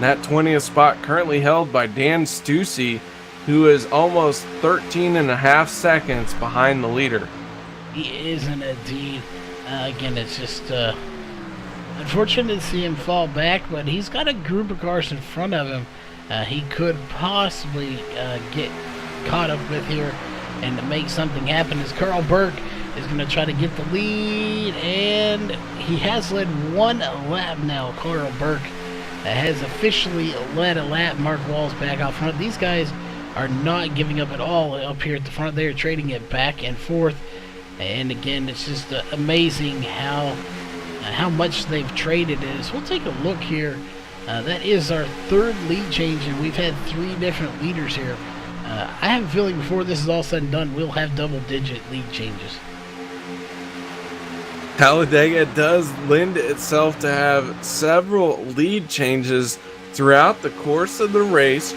That 20th spot currently held by Dan Stussy, who is almost 13.5 seconds behind the leader. He is indeed. Again, it's just unfortunate to see him fall back, but he's got a group of cars in front of him he could possibly get caught up with here and to make something happen. As Carl Burke is going to try to get the lead, and he has led one lap now. Carl Burke has officially led a lap. Mark Wall's back out front. These guys are not giving up at all up here at the front. They are trading it back and forth. And again, it's just amazing how much they've traded it. So we'll take a look here. That is our third lead change, and we've had 3 different leaders here. I have a feeling before this is all said and done, we'll have double-digit lead changes. Talladega does lend itself to have several lead changes throughout the course of the race,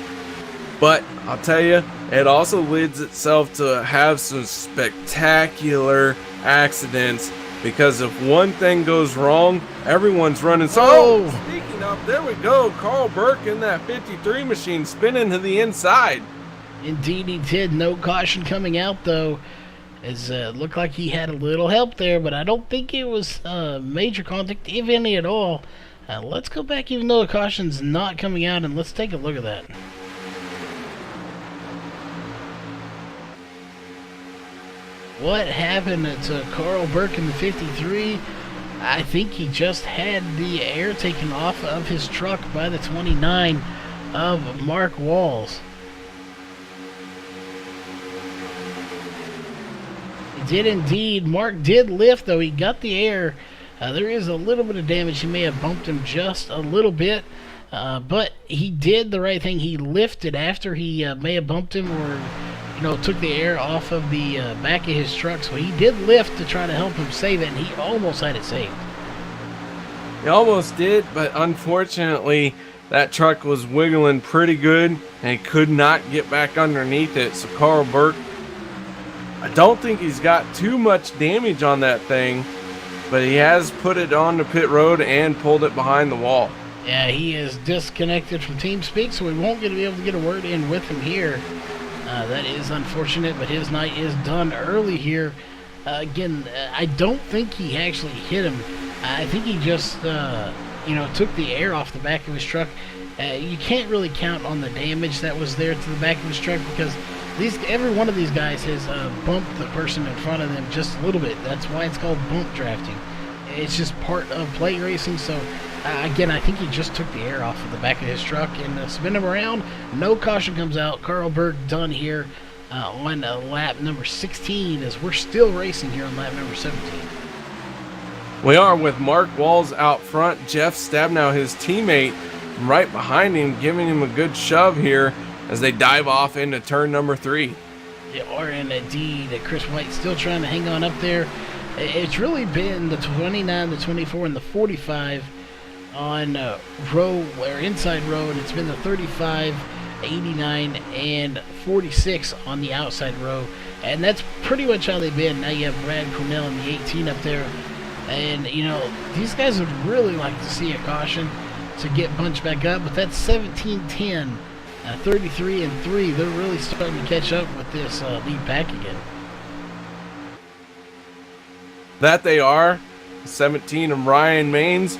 but I'll tell you, it also lends itself to have some spectacular accidents, because if one thing goes wrong, everyone's running. So, speaking of, there we go, Carl Burke in that 53 machine spinning to the inside. Indeed he did. No caution coming out, though. It looked like he had a little help there, but I don't think it was major contact, if any at all. Let's go back, even though the caution's not coming out, and let's take a look at that. What happened to Carl Burke in the 53? I think he just had the air taken off of his truck by the 29 of Mark Walls. He did indeed. Mark did lift, though. He got the air. There is a little bit of damage. He may have bumped him just a little bit, but he did the right thing. He lifted after he may have bumped him, or took the air off of the back of his truck. So he did lift to try to help him save it, and he almost had it saved. He almost did, but unfortunately that truck was wiggling pretty good and he could not get back underneath it. So Carl Burke, I don't think he's got too much damage on that thing, but he has put it on the pit road and pulled it behind the wall. Yeah, he is disconnected from TeamSpeak, so we won't be able to get a word in with him here. That is unfortunate, but his night is done early here. Again, I don't think he actually hit him. I think he just, took the air off the back of his truck. You can't really count on the damage that was there to the back of his truck, because every one of these guys has bumped the person in front of them just a little bit. That's why it's called bump drafting. It's just part of plate racing. So again, I think he just took the air off of the back of his truck and spin him around. No caution comes out. Carl Burke done here on lap number 16, as we're still racing here on lap number 17. We are with Mark Walls out front. Jeff Stabnow, his teammate, right behind him, giving him a good shove here as they dive off into turn number 3. They are indeed. Chris White still trying to hang on up there. It's really been the 29, the 24, and the 45 on row or inside row, and it's been the 35, 89, and 46 on the outside row, and that's pretty much how they've been. Now you have Brad Cornell in the 18 up there, and these guys would really like to see a caution to get bunched back up, but that's 17-10, 33 and 3. They're really starting to catch up with this lead pack again. That they are. 17 of Ryan Maines.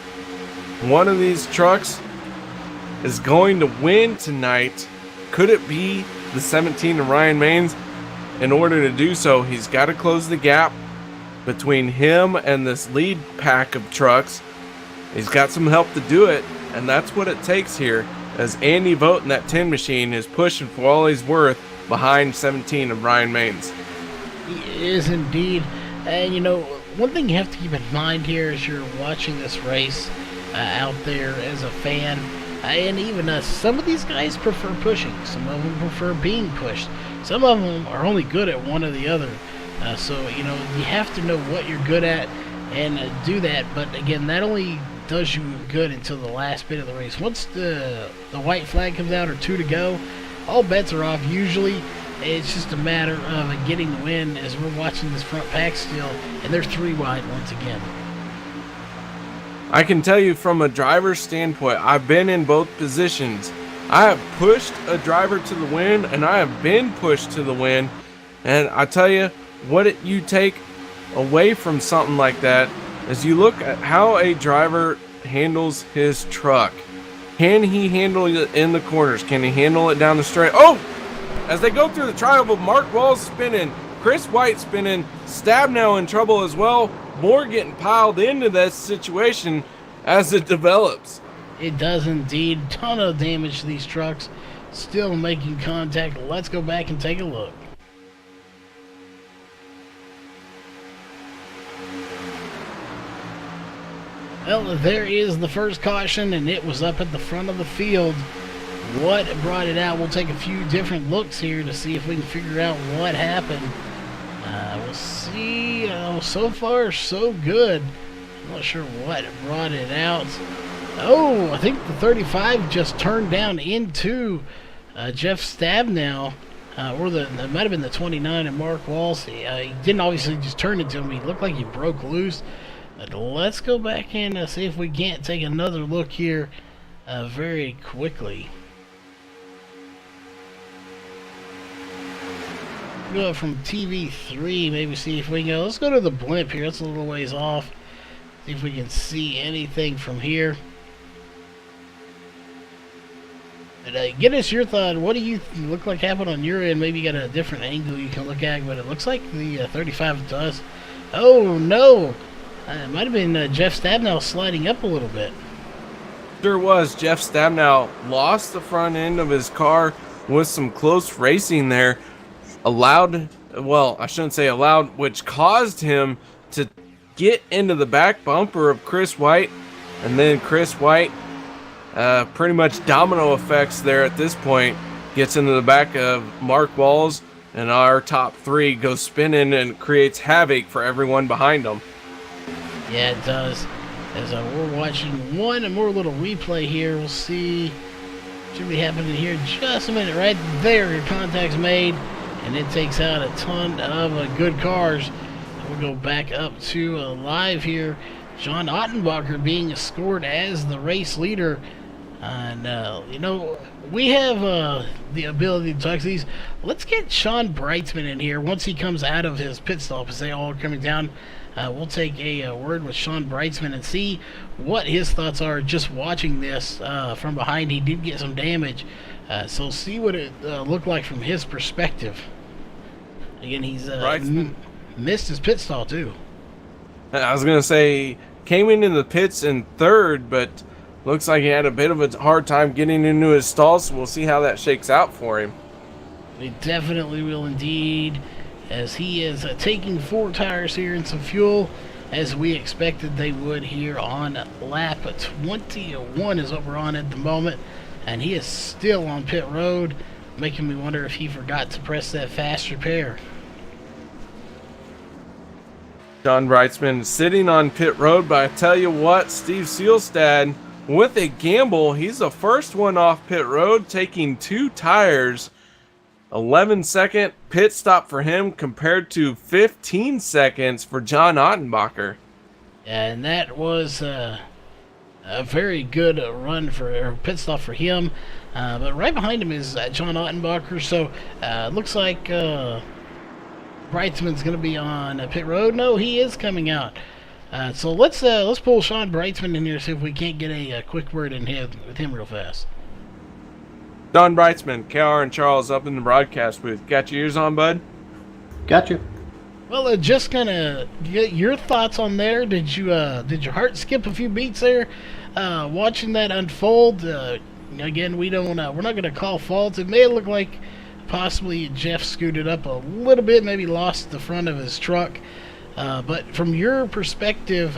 One of these trucks is going to win tonight. Could it be the 17 of Ryan Maines? In order to do so, he's got to close the gap between him and this lead pack of trucks. He's got some help to do it, and that's what it takes here, as Andy Vogt in that 10 machine is pushing for all he's worth behind 17 of Ryan Maines. He is indeed. And you know, one thing you have to keep in mind here as you're watching this race out there as a fan, and even us, some of these guys prefer pushing. Some of them prefer being pushed. Some of them are only good at one or the other. So, you know, you have to know what you're good at and do that. But again, that only does you good until the last bit of the race. Once the white flag comes out or 2 to go, all bets are off usually. It's just a matter of getting the win as we're watching this front pack still, and they're 3 wide once again. I can tell you from a driver's standpoint, I've been in both positions. I have pushed a driver to the win, and I have been pushed to the win. And I tell you, what you take away from something like that is you look at how a driver handles his truck. Can he handle it in the corners? Can he handle it down the straight? Oh! As they go through the triangle, Mark Wall's spinning, Chris White spinning, Stabnow in trouble as well. More getting piled into this situation as it develops. It does indeed. Ton of damage to these trucks. Still making contact. Let's go back and take a look. Well, there is the first caution, and it was up at the front of the field. What brought it out? We'll take a few different looks here to see if we can figure out what happened. We'll see. So far, so good. I'm not sure what brought it out. Oh, I think the 35 just turned down into Jeff Stabnow. Or it might have been the 29 and Mark Walsh. He didn't obviously just turn into him. He looked like he broke loose. But let's go back and see if we can't take another look here very quickly. Go from TV3, maybe see if we can go. Let's go to the blimp here. That's a little ways off. See if we can see anything from here. But get us your thought. What do you look like happened on your end? Maybe you got a different angle you can look at, but it looks like the 35 does. Oh no! It might have been Jeff Stabnow sliding up a little bit. Sure was. Jeff Stabnow lost the front end of his car with some close racing there. I shouldn't say allowed, which caused him to get into the back bumper of Chris White, and then Chris White, pretty much domino effects there at this point, gets into the back of Mark Walls, and our top 3 goes spinning and creates havoc for everyone behind them. Yeah, it does. As we're watching one more little replay here, we'll see. Should be happening here in just a minute. Right there, your contact's made. And it takes out a ton of good cars. We'll go back up to live here. John Ottenbacher being scored as the race leader. And, you know, we have the ability to talk to these. Let's get Sean Brightsman in here once he comes out of his pit stop as they all are coming down. We'll take a word with Sean Brightsman and see what his thoughts are just watching this from behind. He did get some damage. So see what it looked like from his perspective. Again, he's missed his pit stall too. I was going to say, came into the pits in 3rd, but looks like he had a bit of a hard time getting into his stall, so we'll see how that shakes out for him. We definitely will indeed, as he is taking 4 tires here and some fuel, as we expected they would here on lap 21 is what we're on at the moment. And he is still on pit road, making me wonder if he forgot to press that fast repair. John Brightsman sitting on pit road, but I tell you what, Steve Seelstad with a gamble. He's the first one off pit road, taking 2 tires. 11-second pit stop for him compared to 15 seconds for John Ottenbacher. And that was a very good run for pit stop for him. But right behind him is John Ottenbacher. So looks like Brightsman's going to be on pit road. No, he is coming out. So let's pull Sean Brightsman in here, see if we can't get a quick word in here with him real fast. Don Brightsman, KR and Charles up in the broadcast booth. Got your ears on, bud? Got you. Well, just gonna get your thoughts on there. Did your heart skip a few beats there, watching that unfold? Again, we're not gonna call faults. It may look like possibly Jeff scooted up a little bit, maybe lost the front of his truck. But from your perspective,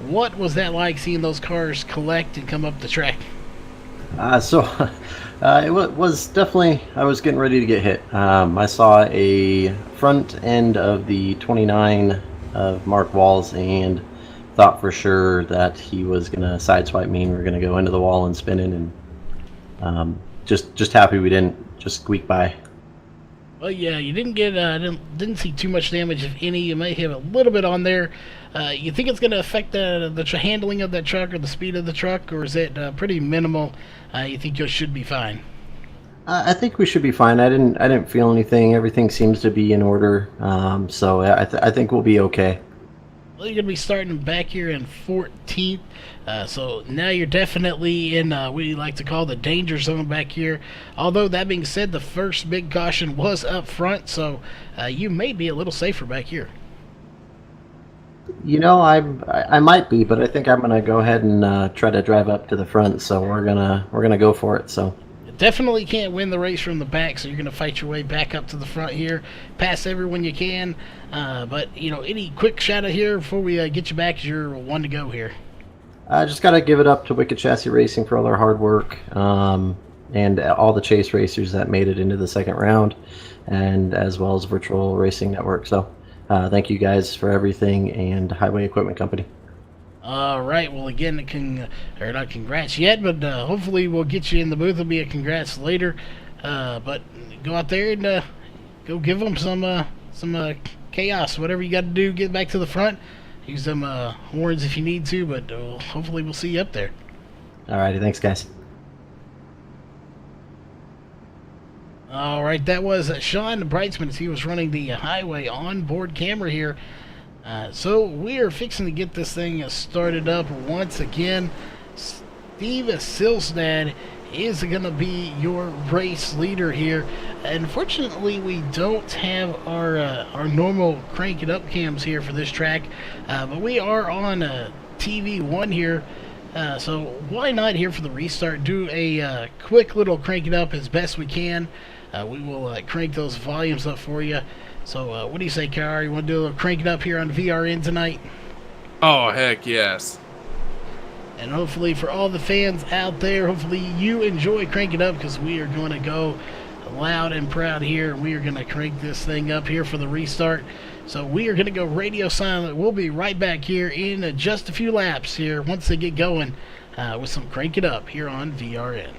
what was that like seeing those cars collect and come up the track? It was definitely, I was getting ready to get hit. I saw a front end of the 29 of Mark Walls and thought for sure that he was going to sideswipe me and we were going to go into the wall and spin in, and just happy we didn't just squeak by. Well, yeah, you didn't get didn't see too much damage, if any. You may have a little bit on there. You think it's going to affect the handling of that truck or the speed of the truck, or is it pretty minimal? You think you should be fine? I think we should be fine. I didn't feel anything. Everything seems to be in order. So I think we'll be okay. Well, you're going to be starting back here in 14th. So now you're definitely in what we like to call the danger zone back here. Although, that being said, the first big caution was up front, so you may be a little safer back here. I might be, but I think I'm gonna go ahead and try to drive up to the front. So we're gonna go for it. So definitely can't win the race from the back, so you're gonna fight your way back up to the front here, pass everyone you can. But any quick shout out here before we get you back? You're one to go here. I just gotta give it up to Wicked Chassis Racing for all their hard work, and all the chase racers that made it into the second round, and as well as Virtual Racing Network. So. Thank you guys for everything, and Highway Equipment Company. All right. Well, again, not congrats yet, but hopefully we'll get you in the booth. It'll be a congrats later. But go out there and go give them some chaos. Whatever you got to do, get back to the front. Use them horns if you need to, but hopefully we'll see you up there. All righty. Thanks, guys. All right, that was Sean Brightsman as he was running the highway onboard camera here. So we are fixing to get this thing started up once again. Steve Silstad is going to be your race leader here. Unfortunately, we don't have our normal crank it up cams here for this track, but we are on TV1 here. So why not here for the restart do a quick little crank it up as best we can. We will crank those volumes up for you. So what do you say, Kar? You want to do a little crank it up here on VRN tonight? Oh, heck yes. And hopefully for all the fans out there, hopefully you enjoy Crank It Up, because we are going to go loud and proud here. We are going to crank this thing up here for the restart. So we are going to go radio silent. We'll be right back here in just a few laps here once they get going with some Crank It Up here on VRN.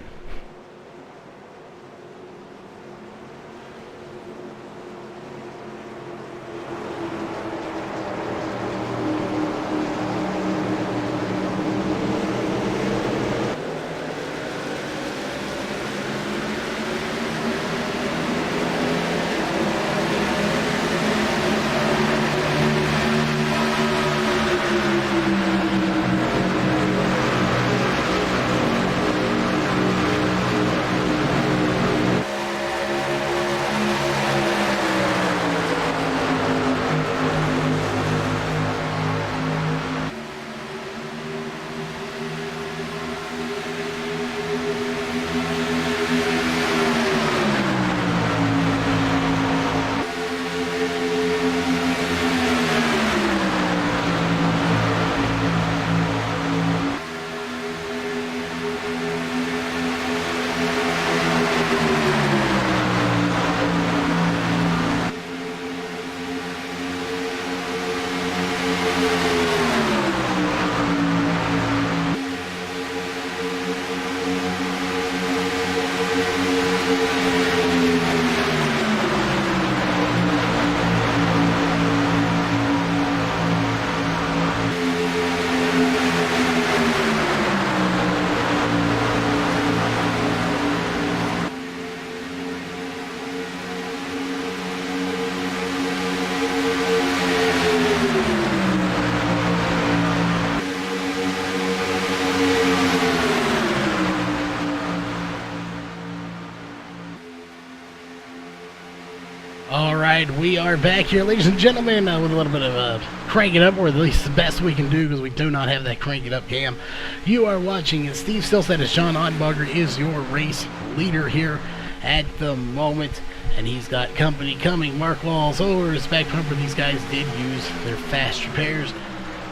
We are back here, ladies and gentlemen, with a little bit of Crank It Up, or at least the best we can do because we do not have that Crank It Up cam. You are watching, and Steve Silstad as John Ottenbarger is your race leader here at the moment. And he's got company coming. Mark Walls over his back bumper. These guys did use their fast repairs,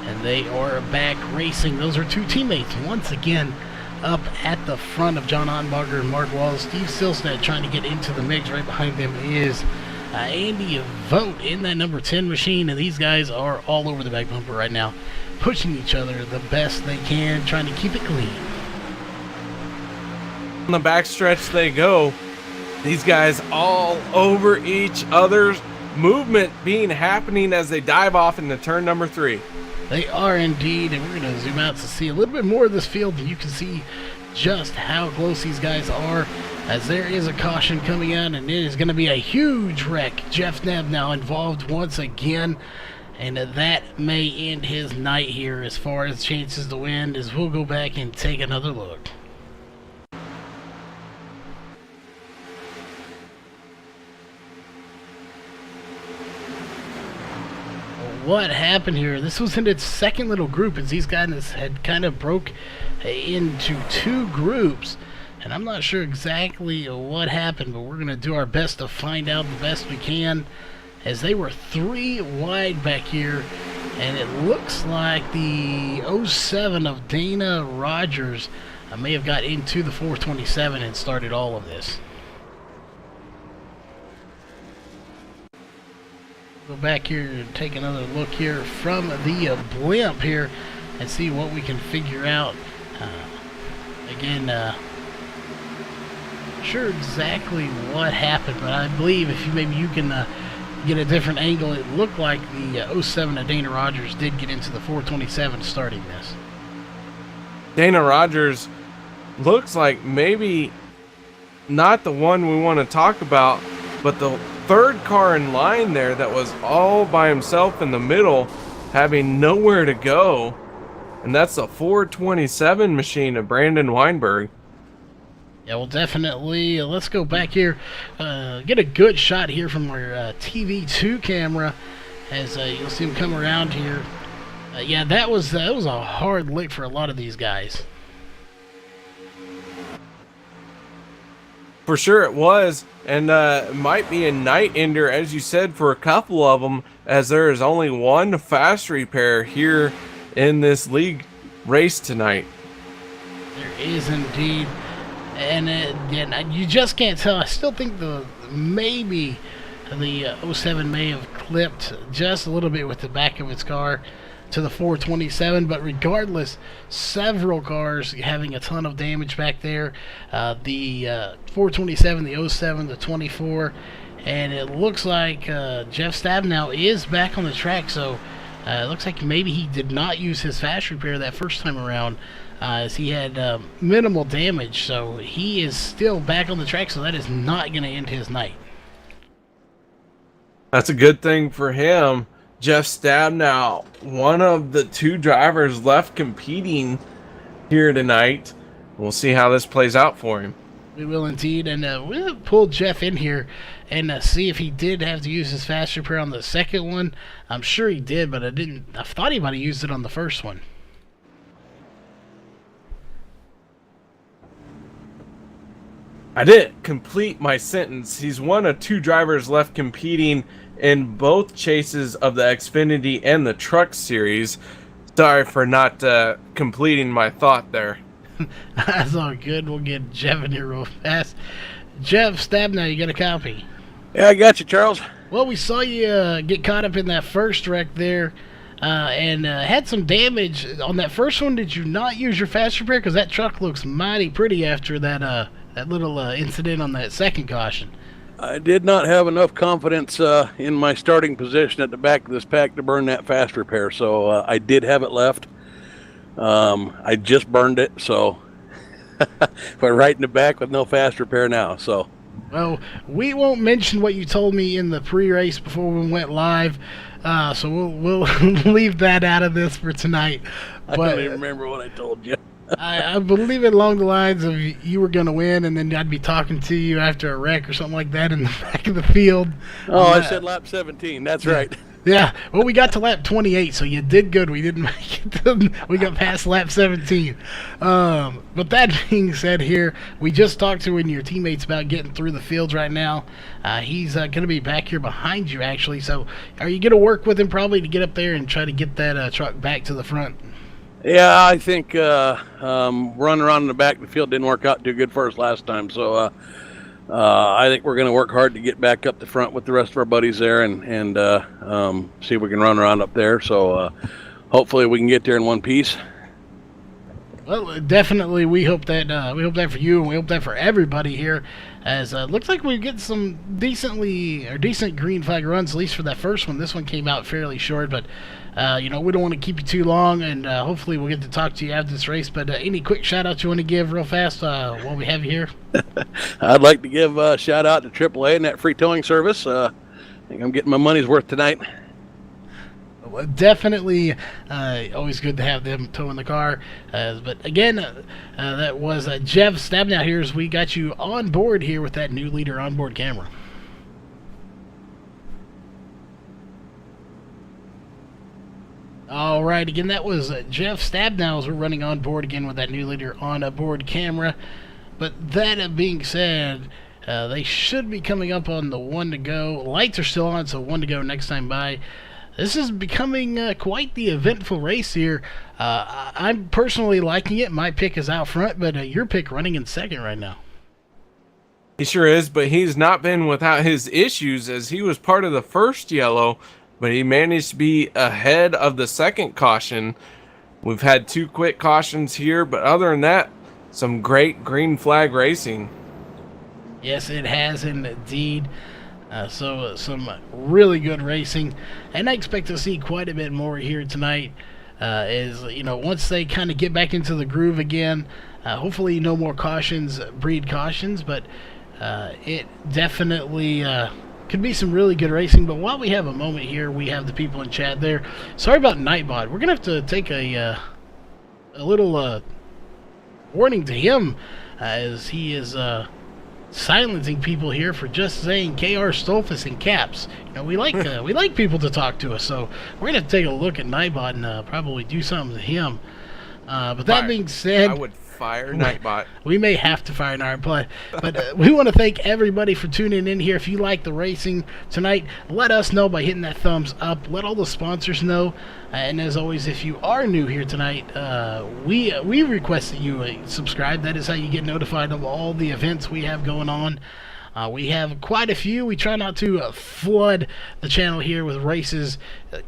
and they are back racing. Those are two teammates once again up at the front of John Onbacher and Mark Walls. Steve Silsnet trying to get into the mix. Right behind them is Andy Vogt in that number 10 machine, and these guys are all over the back bumper right now, pushing each other the best they can, trying to keep it clean. On the backstretch they go. These guys all over each other's movement happening as they dive off into turn number 3. They are indeed, and we're going to zoom out to see a little bit more of this field, and you can see just how close these guys are, as there is a caution coming out, and it is going to be a huge wreck. Jeff Nebb now involved once again, and that may end his night here as far as chances to win, as we'll go back and take another look. What happened here? This was in its second little group, as these guys had kind of broke into two groups, and I'm not sure exactly what happened, but we're going to do our best to find out the best we can, as they were 3 wide back here, and it looks like the 07 of Dana Rogers may have got into the 427 and started all of this. Go back here and take another look here from the blimp here and see what we can figure out. Again, sure exactly what happened, but I believe if you can get a different angle, it looked like the 07 of Dana Rogers did get into the 427 starting this. Dana Rogers looks like maybe not the one we want to talk about, but the third car in line there that was all by himself in the middle, having nowhere to go, and that's the 427 machine of Brandon Weinberg. Yeah, well, definitely. Let's go back here, get a good shot here from our TV2 camera, as you'll see him come around here. Yeah, that was a hard lick for a lot of these guys. For sure it was, and it might be a night ender, as you said, for a couple of them, as there is only one fast repair here in this league race tonight. There is indeed, and you just can't tell. I still think maybe the 07 may have clipped just a little bit with the back of its car to the 427, but regardless, several cars having a ton of damage back there. The 427, the 07, the 24, and it looks like Jeff Stabnow is back on the track, so it looks like maybe he did not use his fast repair that first time around, as he had minimal damage, so he is still back on the track, so that is not going to end his night. That's a good thing for him. Jeff Stabnow, one of the 2 drivers left competing here tonight. We'll see how this plays out for him. We will indeed, and we'll pull Jeff in here and see if he did have to use his fast repair on the second one. I'm sure he did, but I thought he might have used it on the first one. I didn't complete my sentence. He's one of 2 drivers left competing in both chases of the Xfinity and the Truck Series. Sorry for not completing my thought there. That's all good. We'll get Jeff in here real fast. Jeff Stabnow, you got a copy? Yeah, I got you, Charles. Well, we saw you get caught up in that first wreck there, and had some damage on that first one. Did you not use your fast repair? Because that truck looks mighty pretty after that little incident on that second caution. I did not have enough confidence in my starting position at the back of this pack to burn that fast repair, so I did have it left. I just burned it, so we're right in the back with no fast repair now. So, well, we won't mention what you told me in the pre-race before we went live, so we'll leave that out of this for tonight. I don't even remember what I told you. I believe it along the lines of you were going to win, and then I'd be talking to you after a wreck or something like that in the back of the field. Oh, I said lap 17. That's right. Yeah, well, we got to lap 28, so you did good. We didn't make it. We got past lap 17. But that being said here, we just talked to one of your teammates about getting through the fields right now. He's going to be back here behind you, actually. So are you going to work with him probably to get up there and try to get that truck back to the front? Yeah, I think running around in the back of the field didn't work out too good for us last time. So I think we're going to work hard to get back up the front with the rest of our buddies there and see if we can run around up there. So hopefully we can get there in one piece. Well, definitely we hope that for you, and we hope that for everybody here, as looks like we get some decent green flag runs, at least for that first one. This one came out fairly short, but we don't want to keep you too long, and hopefully we'll get to talk to you after this race. But any quick shout-outs you want to give real fast while we have you here? I'd like to give a shout-out to AAA and that free towing service. I think I'm getting my money's worth tonight. Well, definitely always good to have them towing the car. But again, that was Jeff Stabnow here as we got you on board here with that new leader onboard camera. All right, again, that was Jeff Stabnow as we're running on board again with that new leader on a board camera. But that being said, they should be coming up on the 1 to go. Lights are still on, so 1 to go next time by. This is becoming quite the eventful race here. I'm personally liking it. My pick is out front, but your pick running in second right now. He sure is, but he's not been without his issues as he was part of the first yellow, but he managed to be ahead of the second caution. We've had 2 quick cautions here, but other than that, some great green flag racing. Yes, it has indeed. So some really good racing, and I expect to see quite a bit more here tonight. Once they kind of get back into the groove again, hopefully no more breed cautions, but it definitely could be some really good racing. But while we have a moment here, we have the people in chat there. Sorry about Nightbot. We're gonna have to take a little warning to him as he is silencing people here for just saying KR Stolfus in caps. We like people to talk to us, so we're gonna take a look at Nightbot and probably do something to him. But that being said, I would fire Nightbot. We may have to fire Nightbot, but we want to thank everybody for tuning in here. If you like the racing tonight, let us know by hitting that thumbs up. Let all the sponsors know. And as always, if you are new here tonight, we request that you subscribe. That is how you get notified of all the events we have going on. We have quite a few. We try not to flood the channel here with races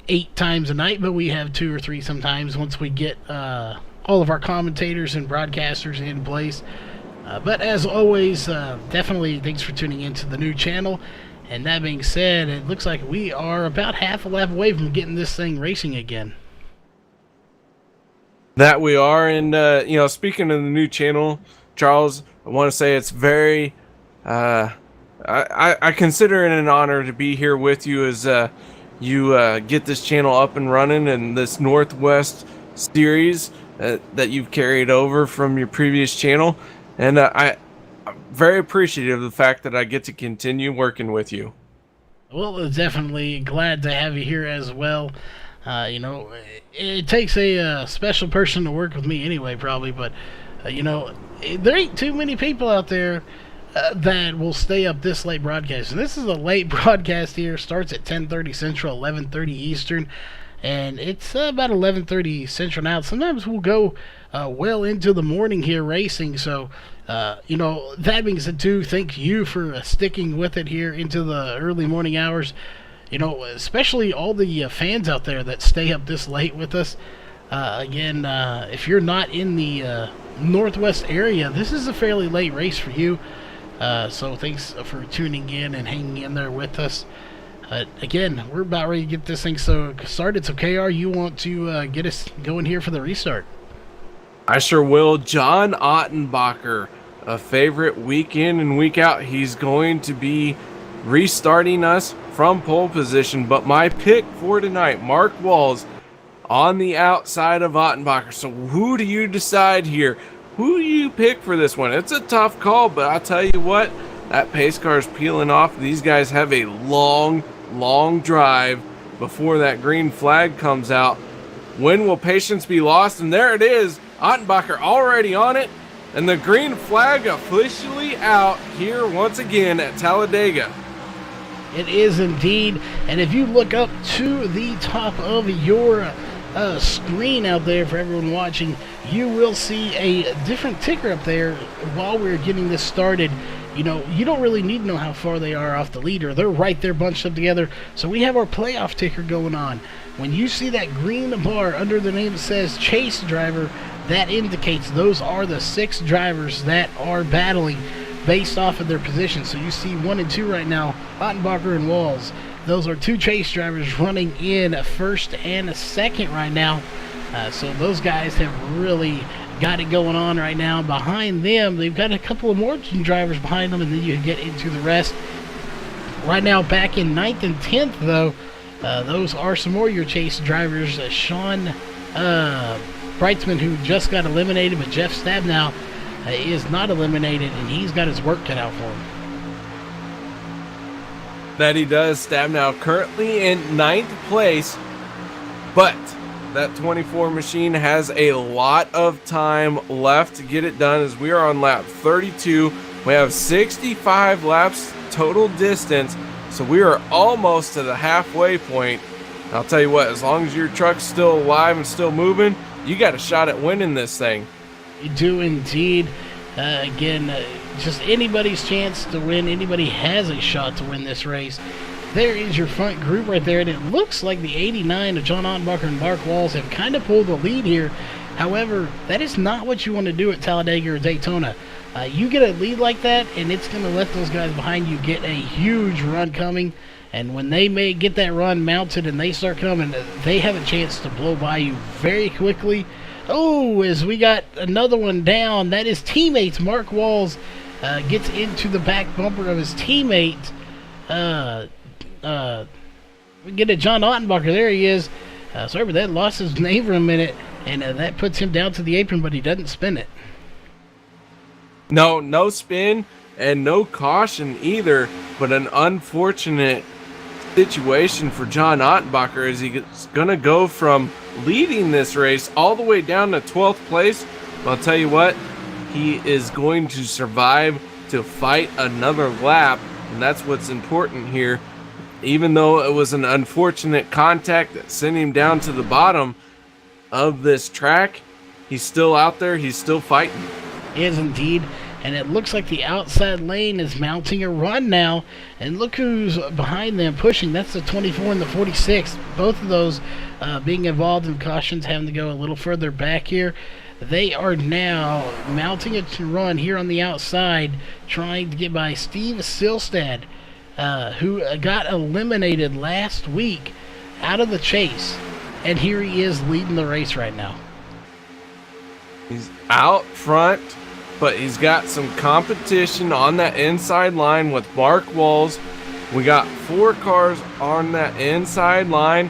8 times a night, but we have 2 or 3 sometimes once we get all of our commentators and broadcasters in place. But as always, definitely thanks for tuning into the new channel. And that being said, it looks like we are about half a lap away from getting this thing racing again. That we are, and speaking of the new channel, Charles, I want to say it's very, I consider it an honor to be here with you as you get this channel up and running, and this Northwest series that you've carried over from your previous channel, and I'm very appreciative of the fact that I get to continue working with you. Well, definitely glad to have you here as well. It takes a special person to work with me anyway, probably, but there ain't too many people out there that will stay up this late broadcasting. This is a late broadcast here. Starts at 10:30 Central, 11:30 Eastern, and it's about 11:30 Central now. Sometimes we'll go well into the morning here racing. So, that being said, too, thank you for sticking with it here into the early morning hours. Especially all the fans out there that stay up this late with us. Again, if you're not in the Northwest area, this is a fairly late race for you. So thanks for tuning in and hanging in there with us. Again, we're about ready to get this thing started. So, KR, you want to get us going here for the restart? I sure will. John Ottenbacher, a favorite week in and week out. He's going to be restarting us from pole position. But my pick for tonight, Mark Walls, on the outside of Ottenbacher. So who do you decide here? Who do you pick for this one? It's a tough call, but I'll tell you what, that pace car is peeling off. These guys have a long drive before that green flag comes out. When will patience be lost? And there it is, Ottenbacher already on it, and the green flag officially out here once again at Talladega. It is indeed, and if you look up to the top of your screen out there for everyone watching, you will see a different ticker up there while we're getting this started. You know, you don't really need to know how far they are off the leader. They're right there bunched up together. So we have our playoff ticker going on. When you see that green bar under the name that says Chase Driver, that indicates those are the 6 drivers that are battling based off of their position. So you see 1 and 2 right now, Ottenbacher and Walls. Those are 2 chase drivers running in first and second right now. So those guys have really got it going on right now. Behind them, they've got a couple of more drivers behind them, and then you get into the rest. Right now, back in 9th and 10th, though, those are some more of your chase drivers. Sean Brightsman, who just got eliminated, but Jeff Stabnow is not eliminated, and he's got his work cut out for him. That he does. Stabnow currently in 9th place, but that 24 machine has a lot of time left to get it done, as we are on lap 32. We have 65 laps total distance, so we are almost to the halfway point. I'll tell you what, as long as your truck's still alive and still moving, you got a shot at winning this thing. You do indeed. Again, just anybody's chance to win. Anybody has a shot to win this race. There is your front group right there, and it looks like the 89 of John Ottenbacher and Mark Walls have kind of pulled the lead here. However, that is not what you want to do at Talladega or Daytona. You get a lead like that, and it's going to let those guys behind you get a huge run coming. And when they may get that run mounted and they start coming, they have a chance to blow by you very quickly. Oh, as we got another one down, that is teammates. Mark Walls gets into the back bumper of his teammate. We get a John Ottenbacher. There he is. Sorry about that. Lost his name for a minute, and that puts him down to the apron, but he doesn't spin it. No spin and no caution either, but an unfortunate situation for John Ottenbacher as he's going to go from leading this race all the way down to 12th place. But I'll tell you what, he is going to survive to fight another lap, and that's what's important here. Even though it was an unfortunate contact that sent him down to the bottom of this track, he's still out there, he's still fighting. Is indeed. And it looks like the outside lane is mounting a run now. And look who's behind them pushing. That's the 24 and the 46. Both of those being involved in cautions, having to go a little further back here. They are now mounting a run here on the outside, trying to get by Steve Silstad, who got eliminated last week out of the chase. And here he is leading the race right now. He's out front, but he's got some competition on that inside line with Mark Walls. We got 4 cars on that inside line,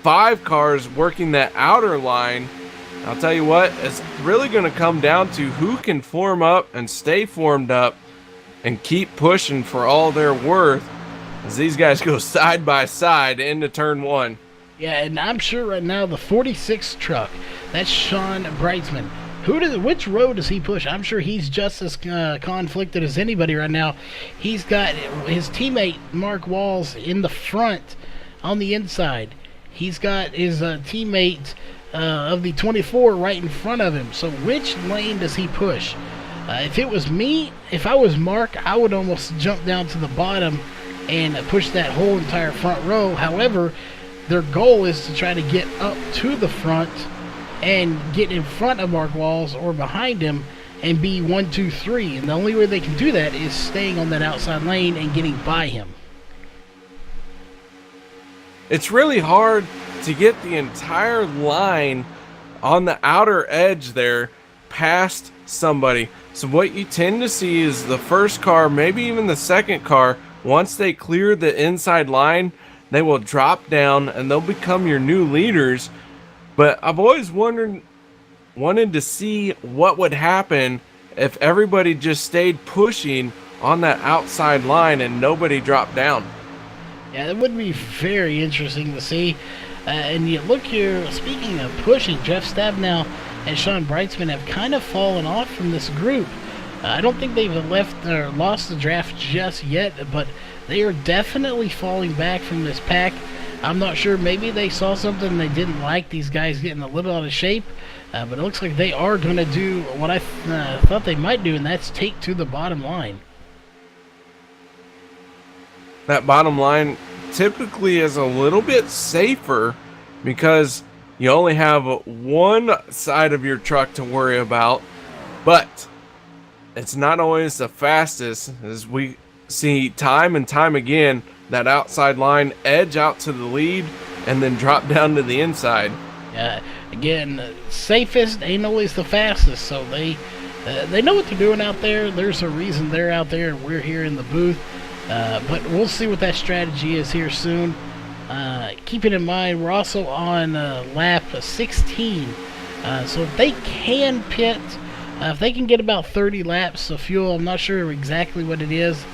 5 cars working that outer line. I'll tell you what, it's really going to come down to who can form up and stay formed up and keep pushing for all they're worth as these guys go side by side into turn 1. Yeah, and I'm sure right now the 46 truck, that's Sean Brightsman. Which road does he push? I'm sure he's just as conflicted as anybody right now. He's got his teammate Mark Walls in the front on the inside. He's got his teammate of the 24 right in front of him. So which lane does he push? If it was me, if I was Mark, I would almost jump down to the bottom and push that whole entire front row. However, their goal is to try to get up to the front and get in front of Mark Walls or behind him and be 1, 2, 3. And the only way they can do that is staying on that outside lane and getting by him. It's really hard to get the entire line on the outer edge there past somebody. So what you tend to see is the first car, maybe even the second car, once they clear the inside line, they will drop down and they'll become your new leaders. But I've always wanted to see what would happen if everybody just stayed pushing on that outside line and nobody dropped down. Yeah, that would be very interesting to see. And you look here, speaking of pushing, Jeff Stabnow and Sean Brightsman have kind of fallen off from this group. I don't think they've left or lost the draft just yet, but they are definitely falling back from this pack. I'm not sure, maybe they saw something they didn't like, these guys getting a little out of shape, but it looks like they are going to do what I thought they might do, and that's take to the bottom line. That bottom line typically is a little bit safer because you only have one side of your truck to worry about, but it's not always the fastest, as we see time and time again, that outside line edge out to the lead and then drop down to the inside. Again, safest ain't always the fastest, so they know what they're doing out there. There's a reason they're out there and we're here in the booth. But we'll see what that strategy is here soon. Keeping in mind, we're also on lap 16. So if they can pit, if they can get about 30 laps of fuel, I'm not sure exactly what it is.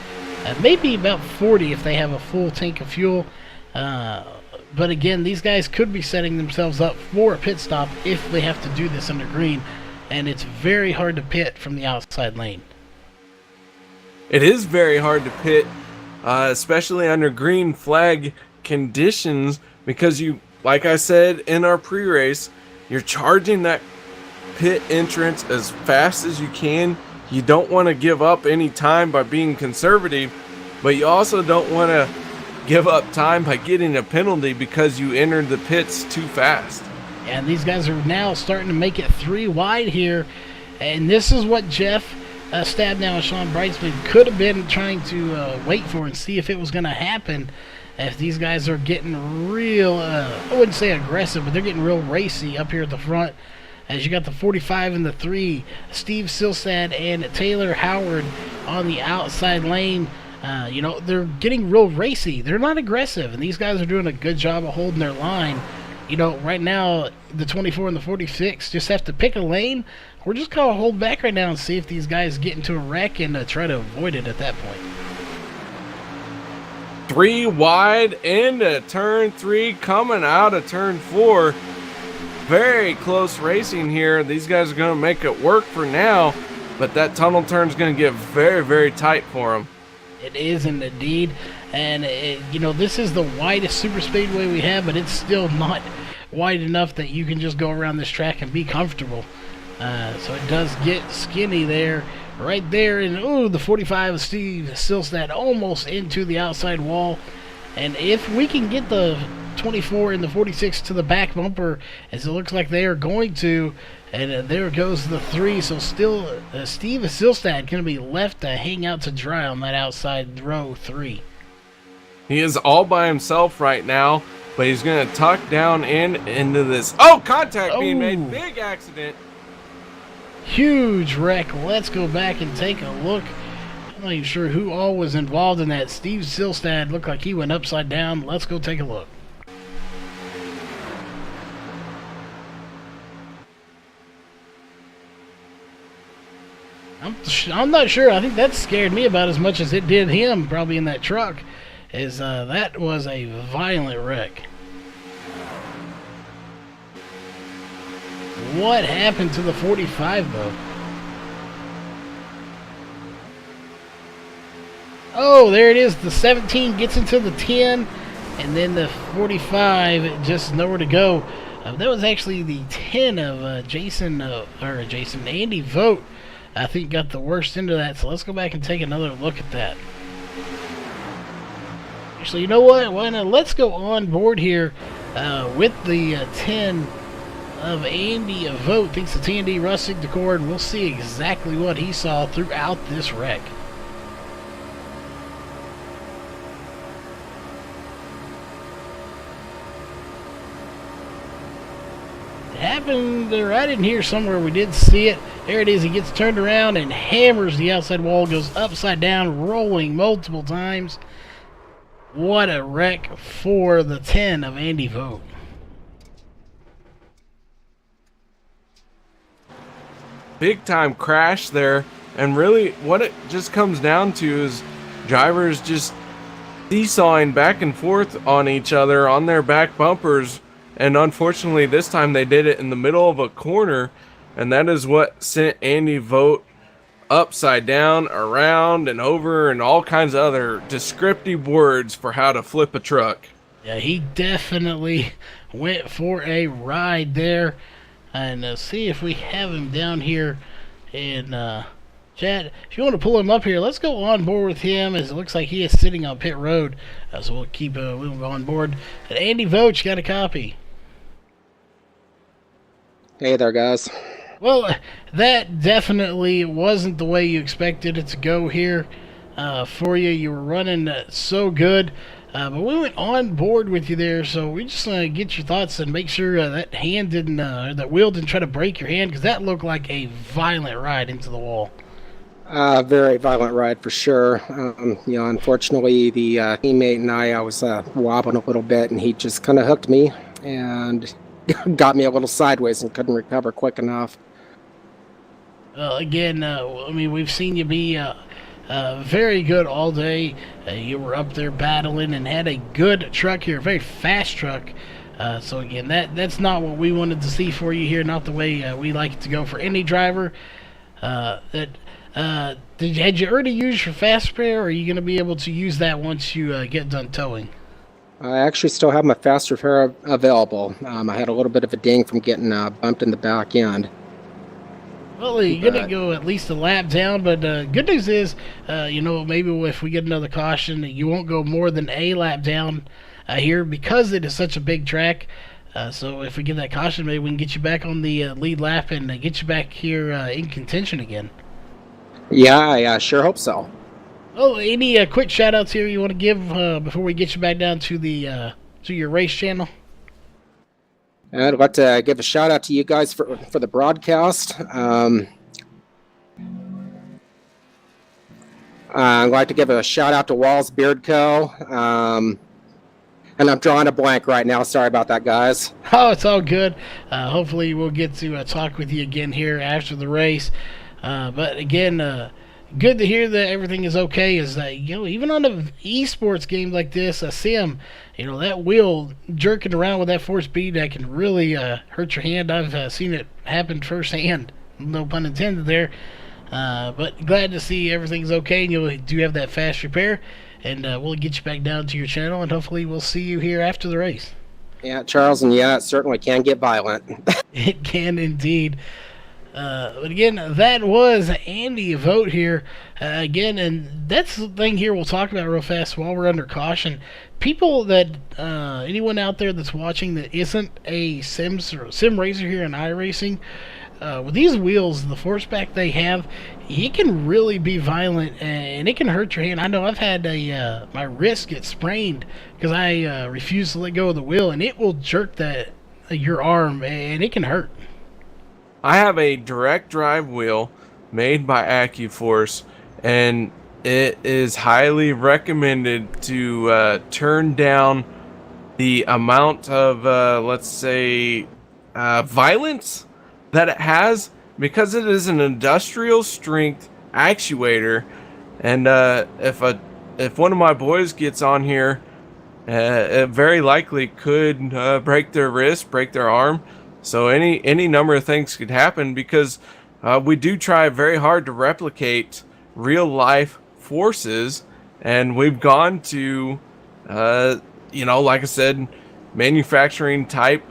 Maybe about 40 if they have a full tank of fuel. But again, these guys could be setting themselves up for a pit stop if they have to do this under green. And it's very hard to pit from the outside lane. It is very hard to pit, especially under green flag conditions, because you, like I said in our pre-race, you're charging that pit entrance as fast as you can. You don't want to give up any time by being conservative, but you also don't want to give up time by getting a penalty because you entered the pits too fast. And these guys are now starting to make it 3 wide here, and this is what Jeff Stabnow and Sean Brightsman could have been trying to wait for and see if it was going to happen. If these guys are getting real, I wouldn't say aggressive, but they're getting real racy up here at the front. As you got the 45 and the 3, Steve Silstad and Taylor Howard on the outside lane. They're getting real racy. They're not aggressive, and these guys are doing a good job of holding their line. Right now, the 24 and the 46 just have to pick a lane. We're just going to hold back right now and see if these guys get into a wreck and try to avoid it at that point. 3 wide into turn 3, coming out of turn 4. Very close racing here. These guys are going to make it work for now, but that tunnel turn is going to get very, very tight for them. It is indeed, and this is the widest super speedway we have, but it's still not wide enough that you can just go around this track and be comfortable. So it does get skinny there, right there, and the 45 of Steve Silstad almost into the outside wall. And if we can get the 24 and the 46 to the back bumper, as it looks like they are going to, and there goes the 3. So still, Steve Silstad going to be left to hang out to dry on that outside row 3. He is all by himself right now, but he's going to tuck down into this. Oh, contact being made. Big accident. Huge wreck. Let's go back and take a look. I'm not even sure who all was involved in that. Steve Silstad looked like he went upside down. Let's go take a look. I'm not sure. I think that scared me about as much as it did him, probably in that truck. That was a violent wreck. What happened to the 45, though? Oh, there it is. The 17 gets into the 10, and then the 45 just nowhere to go. That was actually the 10 of Andy Vogt. I think got the worst into that. So let's go back and take another look at that. Actually, you know what? Why not? Let's go on board here with the 10 of Andy Vogt. Thanks to Tandy Rustic Decor, and we'll see exactly what he saw throughout this wreck. It happened right in here somewhere. We did see it. There it is. He gets turned around and hammers the outside wall, goes upside down, rolling multiple times. What a wreck for the 10 of Andy Vogt. big time crash there. And really what it just comes down to is drivers just seesawing back and forth on each other on their back bumpers. And unfortunately this time they did it in the middle of a corner, and that is what sent Andy Vogt upside down, around, and over, and all kinds of other descriptive words for how to flip a truck. Yeah, he definitely went for a ride there. And see if we have him down here in chat. If you want to pull him up here, let's go on board with him, as it looks like he is sitting on pit road. So we'll keep we'll go on board. And Andy Vogt, you got a copy. Hey there, guys. Well, that definitely wasn't the way you expected it to go here for you. You were running so good. But we went on board with you there, so we just want to get your thoughts and make sure that hand didn't, that wheel didn't try to break your hand, because that looked like a violent ride into the wall. Very violent ride for sure. Unfortunately, the teammate and I was wobbling a little bit, and he just kind of hooked me and got me a little sideways and couldn't recover quick enough. Again, I mean, we've seen you be very good all day. You were up there battling and had a good truck here, a very fast truck. So again, that's not what we wanted to see for you here, not the way we like it to go for any driver. Had you already used your fast repair, or are you going to be able to use that once you get done towing? I actually still have my fast repair available. I had a little bit of a ding from getting bumped in the back end. Well, you're going to go at least a lap down, but good news is, maybe if we get another caution, you won't go more than a lap down here, because it is such a big track. So if we get that caution, maybe we can get you back on the lead lap and get you back here in contention again. Yeah, I sure hope so. Oh, any quick shout-outs here you want to give before we get you back down to the to your race channel? I'd like to give a shout out to you guys for the broadcast. I'd like to give a shout out to Walls Beard Co. And I'm drawing a blank right now. Sorry about that, guys. Oh, it's all good. Hopefully we'll get to talk with you again here after the race. But again, good to hear that everything is okay. Is that, even on an esports game like this, a sim, that wheel jerking around with that 4-speed, that can really hurt your hand. I've seen it happen firsthand. No pun intended there. But glad to see everything's okay, and you do have that fast repair. And we'll get you back down to your channel, and hopefully we'll see you here after the race. Yeah, Charles, and it certainly can get violent. It can indeed. But again, that was Andy Vogt here. Again, and that's the thing here we'll talk about real fast while we're under caution. People that, anyone out there that's watching that isn't a sim racer here in iRacing, with these wheels, the force back they have, it can really be violent, and it can hurt your hand. I know I've had my wrist get sprained because I refuse to let go of the wheel, and it will jerk your arm, and it can hurt. I have a direct drive wheel made by AccuForce, and it is highly recommended to turn down the amount of, let's say, violence that it has, because it is an industrial strength actuator. And if one of my boys gets on here, it very likely could break their wrist, break their arm. So any number of things could happen, because we do try very hard to replicate real life forces, and we've gone to like I said, manufacturing type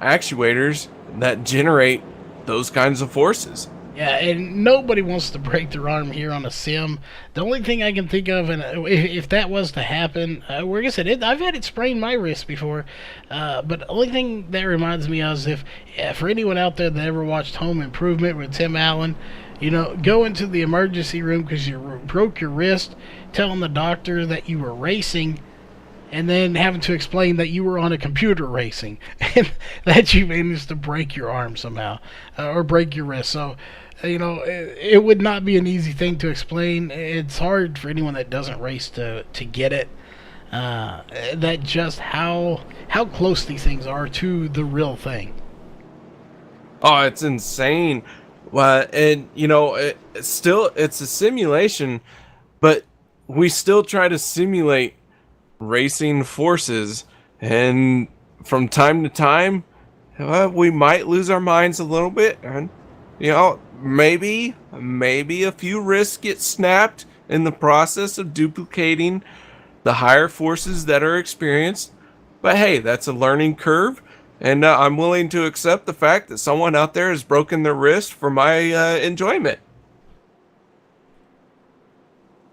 actuators that generate those kinds of forces. Yeah, and nobody wants to break their arm here on a sim. The only thing I can think of, and if that was to happen, like I said, I've had it sprain my wrist before, but the only thing that reminds me of is if for anyone out there that ever watched Home Improvement with Tim Allen, go into the emergency room because you broke your wrist, telling the doctor that you were racing, and then having to explain that you were on a computer racing, and that you managed to break your arm somehow, or break your wrist. So, it would not be an easy thing to explain. It's hard for anyone that doesn't race to get it. That just how close these things are to the real thing. Oh, it's insane. And it's a simulation, but we still try to simulate racing forces, and from time to time, we might lose our minds a little bit, and maybe a few wrists get snapped in the process of duplicating the higher forces that are experienced. But hey, that's a learning curve, and I'm willing to accept the fact that someone out there has broken their wrist for my enjoyment.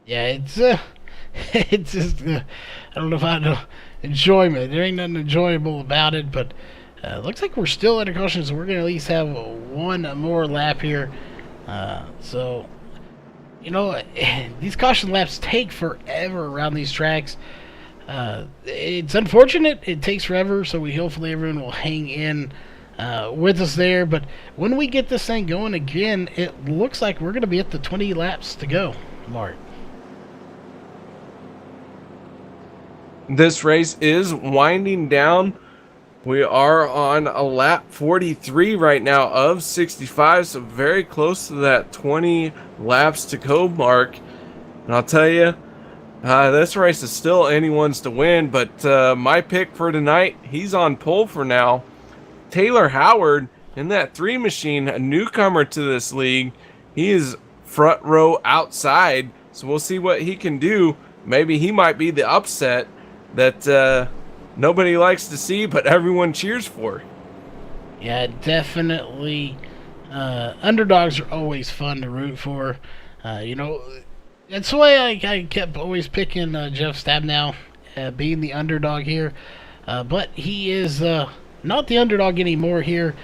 Yeah, it's just I don't know if I know enjoyment. There ain't nothing enjoyable about it, but looks like we're still under caution, so we're gonna at least have one more lap here. So these caution laps take forever around these tracks. It's unfortunate it takes forever, so hopefully everyone will hang in with us there. But when we get this thing going again, it looks like we're gonna be at the 20 laps to go mark. This race is winding down. We are on a lap 43 right now of 65, so very close to that 20 laps to go mark. And I'll tell you, this race is still anyone's to win, but my pick for tonight, he's on pole for now. Taylor Howard in that 3 machine, a newcomer to this league. He is front row outside, so we'll see what he can do. Maybe he might be the upset that nobody likes to see, but everyone cheers for. Yeah, definitely. Underdogs are always fun to root for. That's why I kept always picking Jeff Stabnow, being the underdog here. But he is not the underdog anymore here.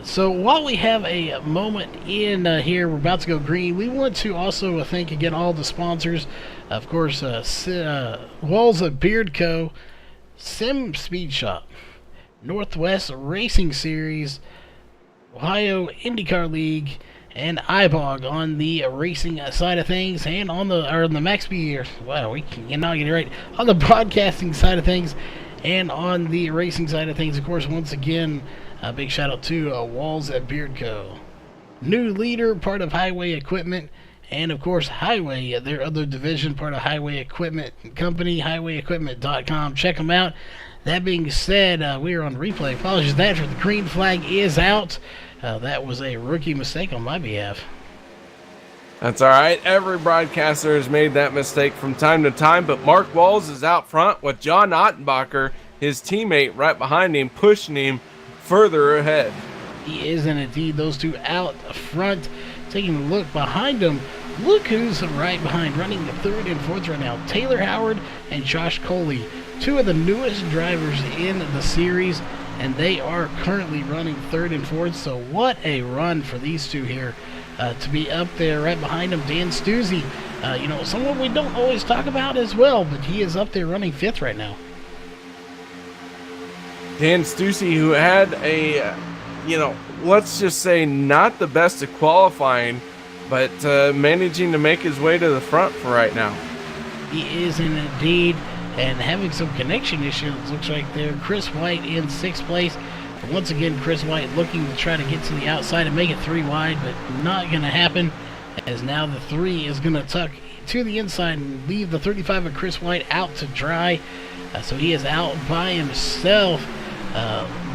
So while we have a moment in here, we're about to go green. We want to also thank again all the sponsors. Of course, Walls of Beard Co., Sim Speed Shop, Northwest Racing Series, Ohio IndyCar League, and iBog on the racing side of things, and on the MaxB. Wow, we cannot get it right. On the broadcasting side of things, and on the racing side of things, of course, once again, a big shout out to Walls at Beard Co. New leader, part of Highway Equipment, and of course Highway, their other division, part of Highway Equipment Company, highwayequipment.com. Check them out. That being said, we are on replay. Apologies that the green flag is out. That was a rookie mistake on my behalf. That's all right. Every broadcaster has made that mistake from time to time, but Mark Walls is out front with John Ottenbacher, his teammate, right behind him, pushing him further ahead. He is, and indeed, those two out front. Taking a look behind them, look who's right behind, running the 3rd and 4th right now. Taylor Howard and Josh Coley, 2 of the newest drivers in the series, and they are currently running 3rd and 4th. So what a run for these two here to be up there right behind them. Dan Stuzzi, someone we don't always talk about as well, but he is up there running 5th right now. Dan Stuzzi, who had a, let's just say not the best at qualifying, but managing to make his way to the front for right now. He is indeed, and having some connection issues, looks like there. Chris White in 6th place. But once again, Chris White looking to try to get to the outside and make it 3 wide, but not going to happen, as now the 3 is going to tuck to the inside and leave the 35 of Chris White out to dry. So he is out by himself.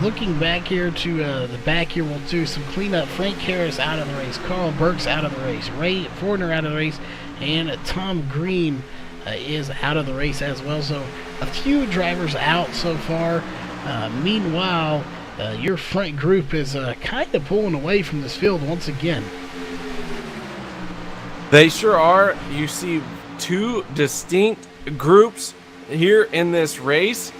Looking back here to the back here, we'll do some cleanup. Frank Harris out of the race, Carl Burks out of the race, Ray Fortner out of the race, and Tom Green is out of the race as well. So a few drivers out so far. Meanwhile, your front group is kind of pulling away from this field once again. They sure are. You see 2 distinct groups here in this race,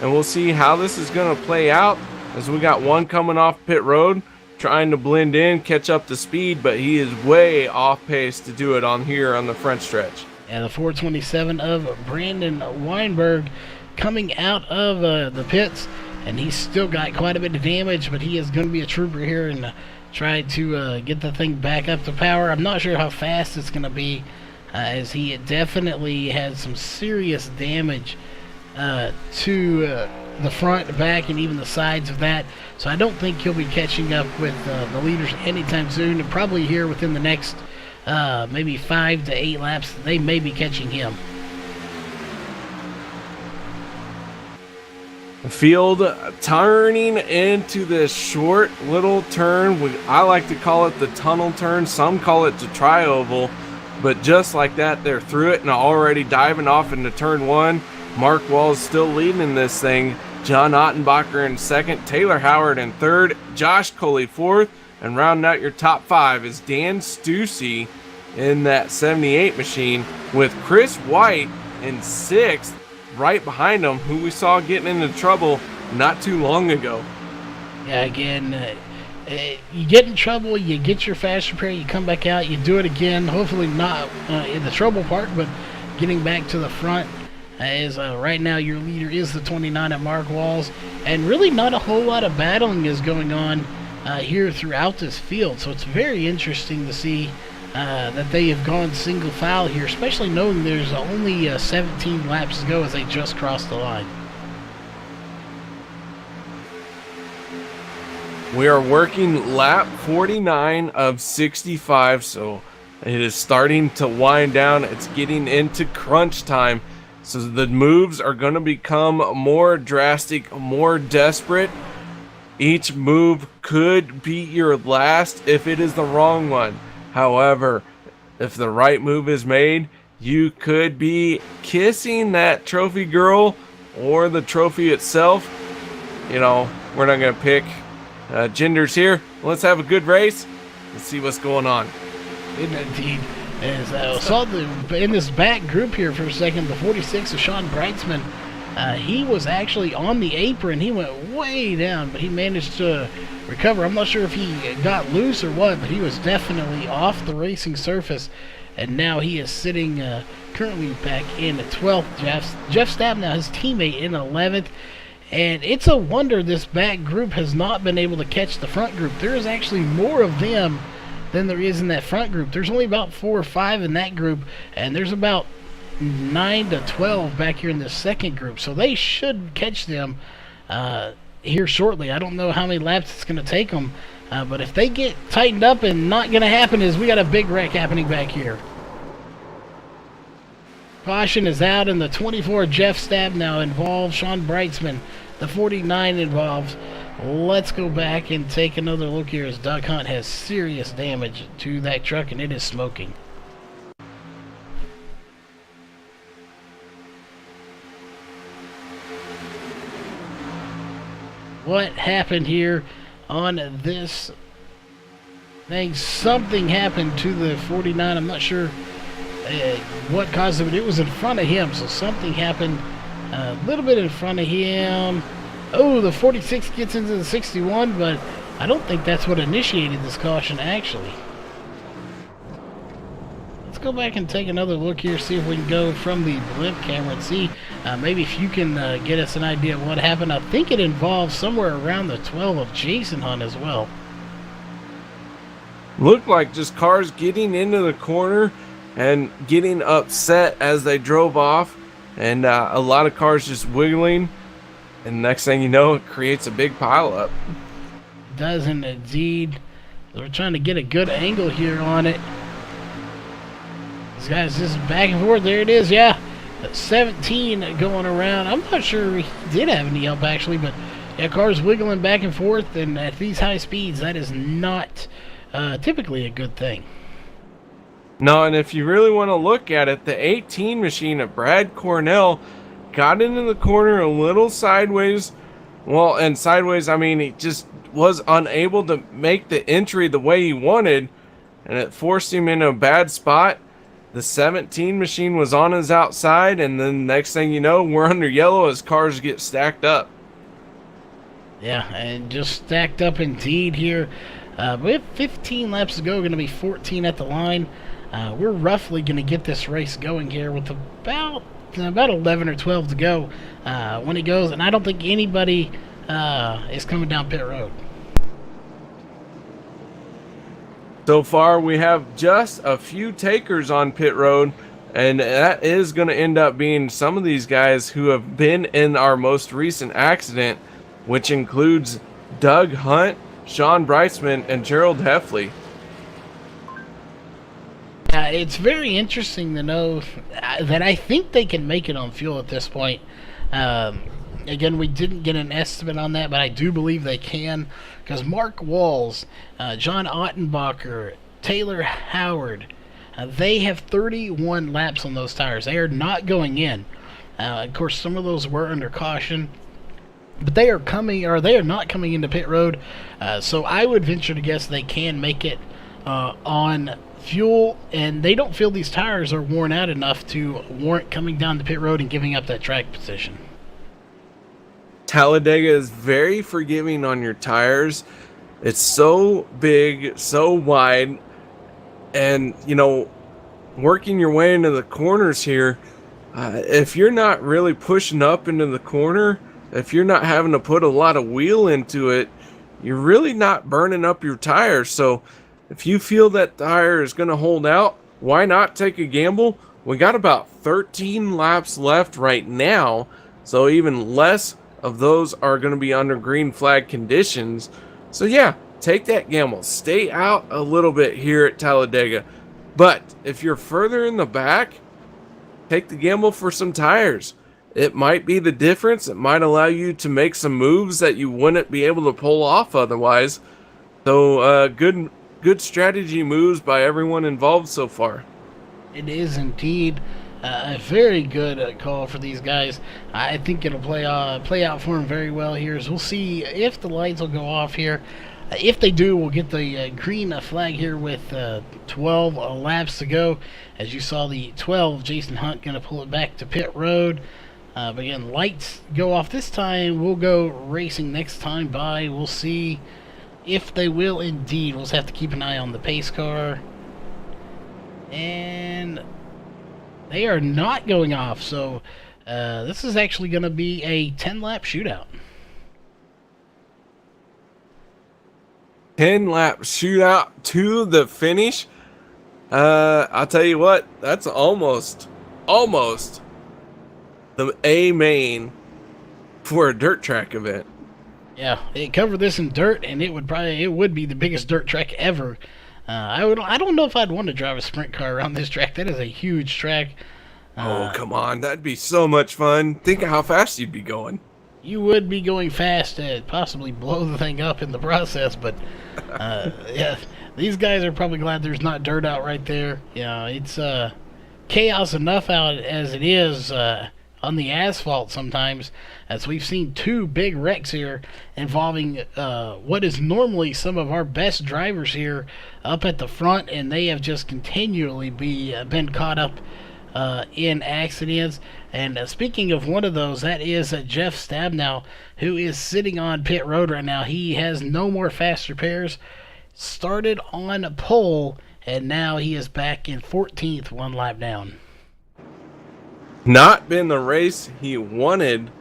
and we'll see how this is going to play out, as we got one coming off pit road trying to blend in, catch up to speed, but he is way off pace to do it on here on the front stretch. And the 427 of Brandon Weinberg coming out of the pits, and he's still got quite a bit of damage, but he is going to be a trooper here and try to get the thing back up to power. I'm not sure how fast it's going to be, as he definitely had some serious damage to the front, the back, and even the sides of that. So I don't think he'll be catching up with the leaders anytime soon, and probably here within the next maybe 5 to 8 laps, they may be catching him. Field turning into this short little turn. I like to call it the tunnel turn. Some call it the tri-oval. But just like that, they're through it and already diving off into turn 1. Mark Wall's still leading in this thing. John Ottenbacher in second. Taylor Howard in third. Josh Coley fourth. And rounding out your top 5 is Dan Stussy in that 78 machine, with Chris White in sixth, right behind him, who we saw getting into trouble not too long ago. Yeah, again, you get in trouble, you get your fast repair, you come back out, you do it again, hopefully not in the trouble part, but getting back to the front. As right now your leader is the 29 at Mark Walls, and really not a whole lot of battling is going on here throughout this field, so it's very interesting to see that they have gone single file here, especially knowing there's only 17 laps to go as they just crossed the line. We are working lap 49 of 65, so it is starting to wind down. It's getting into crunch time, so the moves are going to become more drastic, more desperate. Each move could be your last if it is the wrong one. However, if the right move is made, you could be kissing that trophy girl or the trophy itself. You know, we're not going to pick genders here. Let's have a good race. Let's see what's going on. Indeed. As I saw in this back group here for a second, the 46 of Sean Breitzman, he was actually on the apron. He went way down, but he managed to recover. I'm not sure if he got loose or what, but he was definitely off the racing surface, and now he is sitting currently back in 12th. Jeff Stabnow, his teammate, in 11th, and it's a wonder this back group has not been able to catch the front group. There is actually more of them than there is in that front group. There's only about 4 or 5 in that group, and there's about 9 to 12 back here in the second group, so they should catch them here shortly. I don't know how many laps it's going to take them, but if they get tightened up, and not going to happen is we got a big wreck happening back here. Caution is out, and the 24 Jeff Stabnow involved. Sean Breitzman, the 49 involved. Let's go back and take another look here as Doug Hunt has serious damage to that truck, and it is smoking. What happened here on this thing? Something happened to the 49. I'm not sure what caused it, but it was in front of him, so something happened a little bit in front of him. Oh, the 46 gets into the 61, but I don't think that's what initiated this caution, actually. Let's go back and take another look here, see if we can go from the blimp camera and see maybe if you can get us an idea of what happened. I think it involves somewhere around the 12 of Jason Hunt as well. Looked like just cars getting into the corner and getting upset as they drove off, and a lot of cars just wiggling, and next thing you know, it creates a big pileup. Doesn't indeed. We're trying to get a good angle here on it. These guys just back and forth. There it is, yeah. 17 going around. I'm not sure he did have any help, actually, but yeah, cars wiggling back and forth, and at these high speeds, that is not typically a good thing. No, and if you really want to look at it, the 18 machine of Brad Cornell got into the corner a little sideways. Well, and sideways, I mean, he just was unable to make the entry the way he wanted, and it forced him in a bad spot. The 17 machine was on his outside, and then next thing you know, we're under yellow as cars get stacked up. Yeah, and just stacked up indeed here. We have 15 laps to go, going to be 14 at the line. We're roughly going to get this race going here with about 11 or 12 to go when it goes, and I don't think anybody is coming down pit road. So far, we have just a few takers on pit road, And that is going to end up being some of these guys who have been in our most recent accident, which includes Doug Hunt, Sean Breisman, and Gerald Heffley. It's very interesting to know that I think they can make it on fuel at this point. Again, we didn't get an estimate on that, but I do believe they can, because Mark Walls, John Ottenbacher, Taylor Howard, they have 31 laps on those tires. They are not going in. Of course, some of those were under caution, but they are not coming into pit road. So I would venture to guess they can make it on fuel, and they don't feel these tires are worn out enough to warrant coming down the pit road and giving up that track position. Talladega is very forgiving on your tires. It's so big, so wide, and working your way into the corners here, if you're not really pushing up into the corner, if you're not having to put a lot of wheel into it, you're really not burning up your tires. So if you feel that tire is going to hold out, why not take a gamble? We got about 13 laps left right now, so even less of those are going to be under green flag conditions. So yeah, take that gamble. Stay out a little bit here at Talladega. But if you're further in the back, take the gamble for some tires. It might be the difference. It might allow you to make some moves that you wouldn't be able to pull off otherwise. So good strategy moves by everyone involved so far. It is indeed a very good call for these guys. I think it'll play out for them very well here. So we'll see if the lights will go off here. If they do, we'll get the green flag here with 12 laps to go. As you saw, the 12, Jason Hunt going to pull it back to pit road. But again, lights go off this time. We'll go racing next time by. We'll see if they will indeed. We'll just have to keep an eye on the pace car. And they are not going off, so this is actually going to be a 10-lap shootout. 10-lap shootout to the finish. I'll tell you what, that's almost the A main for a dirt track event. Yeah, they covered this in dirt, and it would be the biggest dirt track ever. I don't know if I'd want to drive a sprint car around this track. That is a huge track. Oh, come on. That'd be so much fun. Think of how fast you'd be going. You would be going fast and possibly blow the thing up in the process, but yeah, these guys are probably glad there's not dirt out right there. Yeah, it's chaos enough out as it is on the asphalt sometimes, as we've seen two big wrecks here involving what is normally some of our best drivers here up at the front, and they have just continually been caught up in accidents. And speaking of one of those, that is Jeff Stabnow, who is sitting on pit road right now. He has no more fast repairs, started on pole, and now he is back in 14th, one lap down. Not been the race he wanted,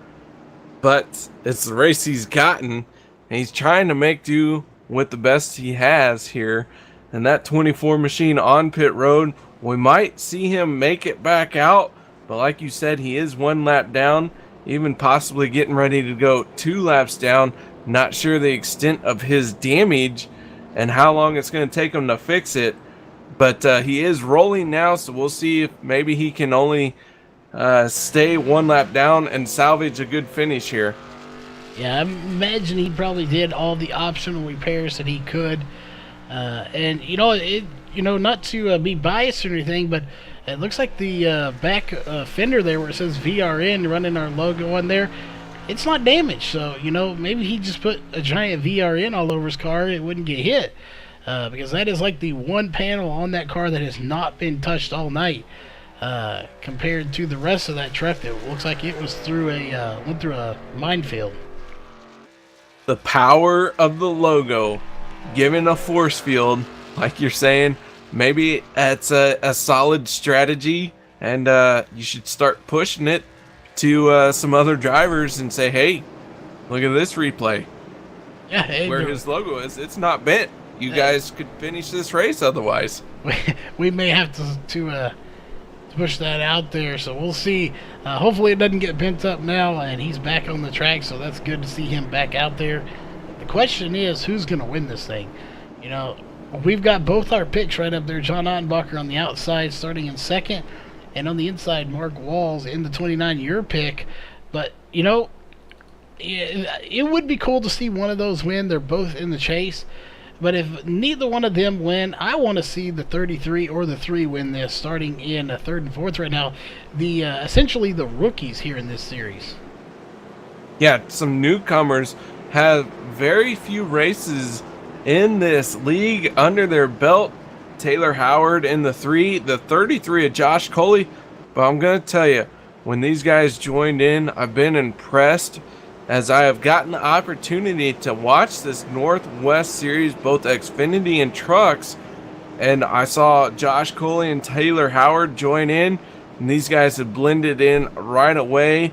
but it's the race he's gotten, and he's trying to make do with the best he has here. And that 24 machine on pit road, we might see him make it back out, but like you said, he is one lap down, even possibly getting ready to go 2 laps down. Not sure the extent of his damage and how long it's going to take him to fix it, but he is rolling now, so we'll see if maybe he can only stay 1 lap down and salvage a good finish here. Yeah, I imagine he probably did all the optional repairs that he could. And not to be biased or anything, but it looks like the back fender there where it says VRN running our logo on there, it's not damaged. So, maybe he just put a giant VRN all over his car, it wouldn't get hit. Because that is like the one panel on that car that has not been touched all night. Compared to the rest of that truck that looks like it was went through a minefield. The power of the logo, given a force field, like you're saying, maybe that's a solid strategy, and you should start pushing it to some other drivers and say, hey, look at this replay. Yeah, hey, where his logo is, it's not bent. You guys could finish this race otherwise. We may have to push that out there. So we'll see. Hopefully it doesn't get pent up now, and he's back on the track, so that's good to see him back out there. The question is, who's going to win this thing? You know, we've got both our picks right up there. John Ottenbacher on the outside starting in second, and on the inside, Mark Walls in the 29, your pick. But, you know, it would be cool to see one of those win. They're both in the chase. But if neither one of them win, I want to see the 33 or the 3 win this, starting in third and fourth right now. The essentially the rookies here in this series. Yeah, some newcomers have very few races in this league under their belt. Taylor Howard in the 3, the 33 of Josh Coley. But I'm going to tell you, when these guys joined in, I've been impressed as I have gotten the opportunity to watch this Northwest Series, both Xfinity and trucks, and I saw Josh Coley and Taylor Howard join in, and these guys have blended in right away,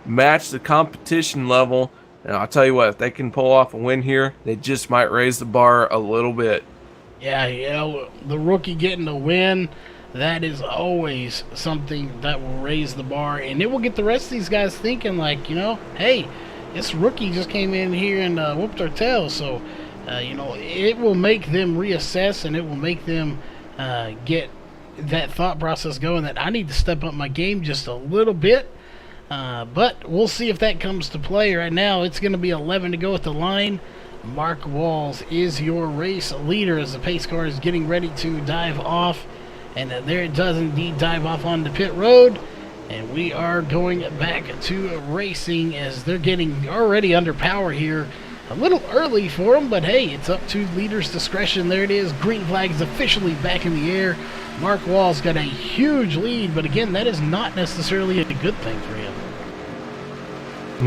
matched the competition level, and I'll tell you what, if they can pull off a win here, they just might raise the bar a little bit. Yeah, you know, the rookie getting a win, that is always something that will raise the bar, and it will get the rest of these guys thinking like, you know, hey, this rookie just came in here and whooped our tails. So, you know, it will make them reassess, and it will make them get that thought process going that I need to step up my game just a little bit. But we'll see if that comes to play. Right now, it's going to be 11 to go at the line. Mark Walls is your race leader as the pace car is getting ready to dive off. And there it does indeed dive off on the pit road. And we are going back to racing as they're getting already under power here. A little early for them, but hey, it's up to leader's discretion. There it is. Green flag is officially back in the air. Mark Wall's got a huge lead, but again, that is not necessarily a good thing for him.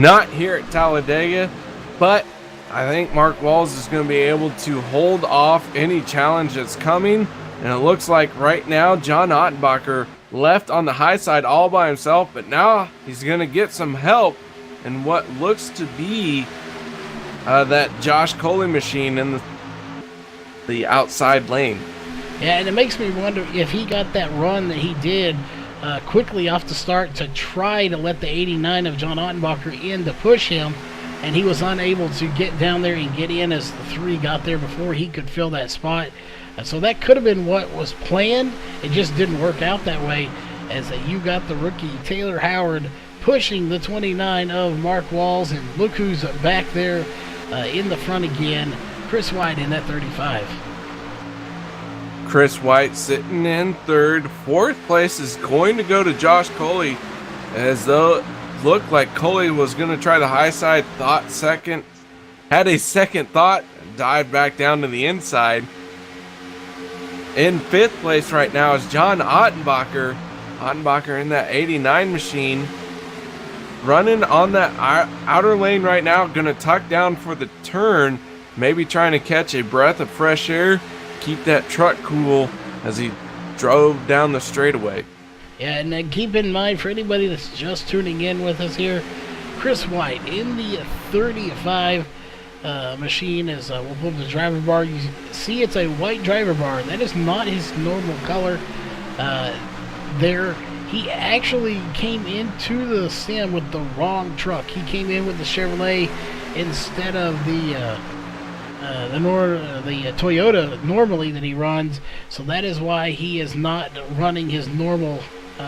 Not here at Talladega, but I think Mark Walls is going to be able to hold off any challenge that's coming. And it looks like right now John Ottenbacher left on the high side all by himself, but now he's going to get some help in what looks to be that Josh Coley machine in the outside lane. Yeah, and it makes me wonder if he got that run that he did quickly off the start to try to let the 89 of John Ottenbacher in to push him, and he was unable to get down there and get in as the 3 got there before he could fill that spot. So that could have been what was planned. It just didn't work out that way, as you got the rookie Taylor Howard pushing the 29 of Mark Walls, and look who's back there in the front again, Chris White in that 35. Chris White sitting in third. Fourth place is going to go to Josh Coley, as though it looked like Coley was going to try the high side, thought second, had a second thought, dived back down to the inside. In fifth place right now is John Ottenbacher. Ottenbacher in that 89 machine. Running on that outer lane right now. Going to tuck down for the turn. Maybe trying to catch a breath of fresh air. Keep that truck cool as he drove down the straightaway. Yeah, and then keep in mind for anybody that's just tuning in with us here, Chris White in the 35 machine as we'll pull the driver bar. You see it's a white driver bar. That is not his normal color. There, he actually came into the sim with the wrong truck. He came in with the Chevrolet instead of the Toyota normally that he runs. So that is why he is not running his normal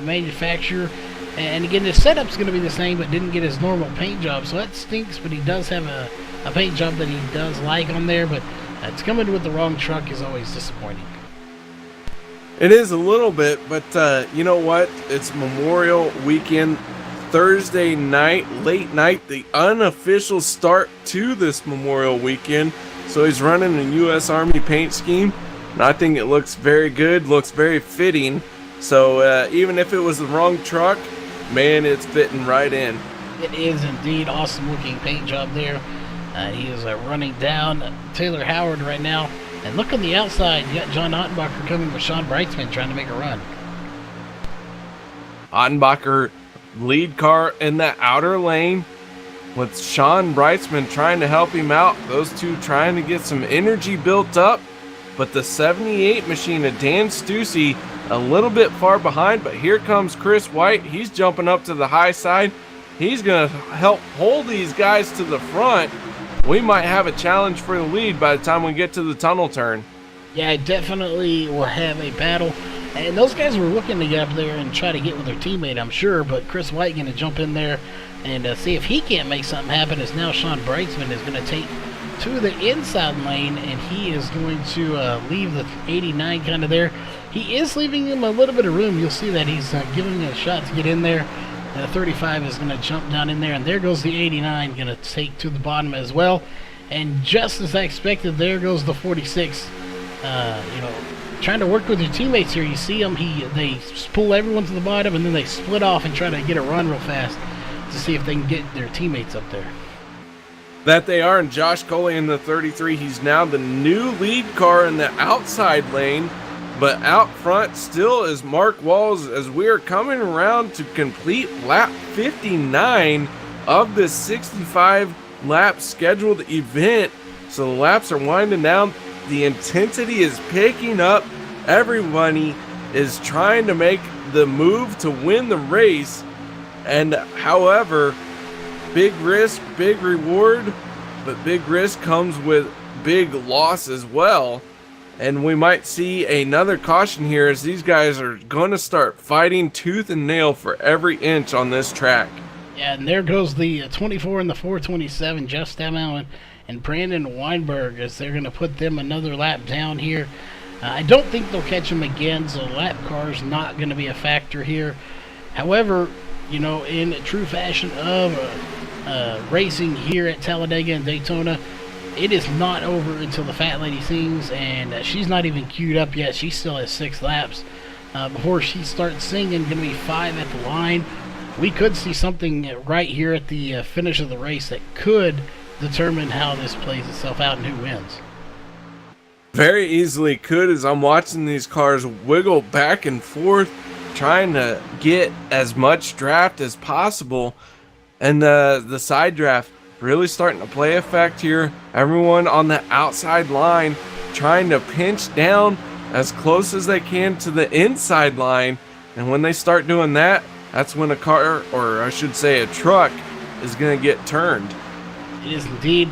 manufacturer. And again, the setup's going to be the same, but didn't get his normal paint job. So that stinks, but he does have a paint job that he does like on there. But it's coming with the wrong truck is always disappointing. It is a little bit, but you know what? It's Memorial Weekend, Thursday night, late night, the unofficial start to this Memorial Weekend. So he's running a U.S. Army paint scheme, and I think it looks very good, looks very fitting. So even if it was the wrong truck, man, it's fitting right in. It is indeed awesome looking paint job there. He is running down Taylor Howard right now. And look on the outside, you got John Ottenbacher coming with Sean Brightsman trying to make a run. Ottenbacher lead car in that outer lane with Sean Brightsman trying to help him out. Those two trying to get some energy built up. but the 78 machine of Dan Stussy a little bit far behind. But here comes Chris White. He's jumping up to the high side. He's going to help pull these guys to the front. We might have a challenge for the lead by the time we get to the tunnel turn. Yeah, definitely will have a battle. And those guys were looking to get up there and try to get with their teammate, I'm sure. But Chris White going to jump in there and see if he can't make something happen, as now Sean Brightsman is going to take to the inside lane, and he is going to leave the 89 kind of there. He is leaving him a little bit of room. You'll see that he's giving him a shot to get in there. The 35 is going to jump down in there, and there goes the 89, going to take to the bottom as well. And just as I expected, there goes the 46. Trying to work with your teammates here. You see them, they pull everyone to the bottom, and then they split off and try to get a run real fast to see if they can get their teammates up there. That they are, and Josh Coley in the 33. He's now the new lead car in the outside lane, but out front still is Mark Walls, as we are coming around to complete lap 59 of this 65 lap scheduled event. So the laps are winding down. The intensity is picking up. Everybody is trying to make the move to win the race. And however, big risk, big reward, but big risk comes with big loss as well. And we might see another caution here, as these guys are going to start fighting tooth and nail for every inch on this track. Yeah, and there goes the 24 and the 427, Jeff Stamauer and Brandon Weinberg, as they're going to put them another lap down here. I don't think they'll catch them again, so lap car's not going to be a factor here. However, in true fashion of racing here at Talladega and Daytona, it is not over until the fat lady sings, and she's not even queued up yet. She still has 6 laps before she starts singing. Going to be 5 at the line. We could see something right here at the finish of the race that could determine how this plays itself out and who wins. Very easily could, as I'm watching these cars wiggle back and forth, trying to get as much draft as possible. And the side draft really starting to play effect here. Everyone on the outside line trying to pinch down as close as they can to the inside line. And when they start doing that, that's when a car, or I should say a truck, is going to get turned. It is indeed.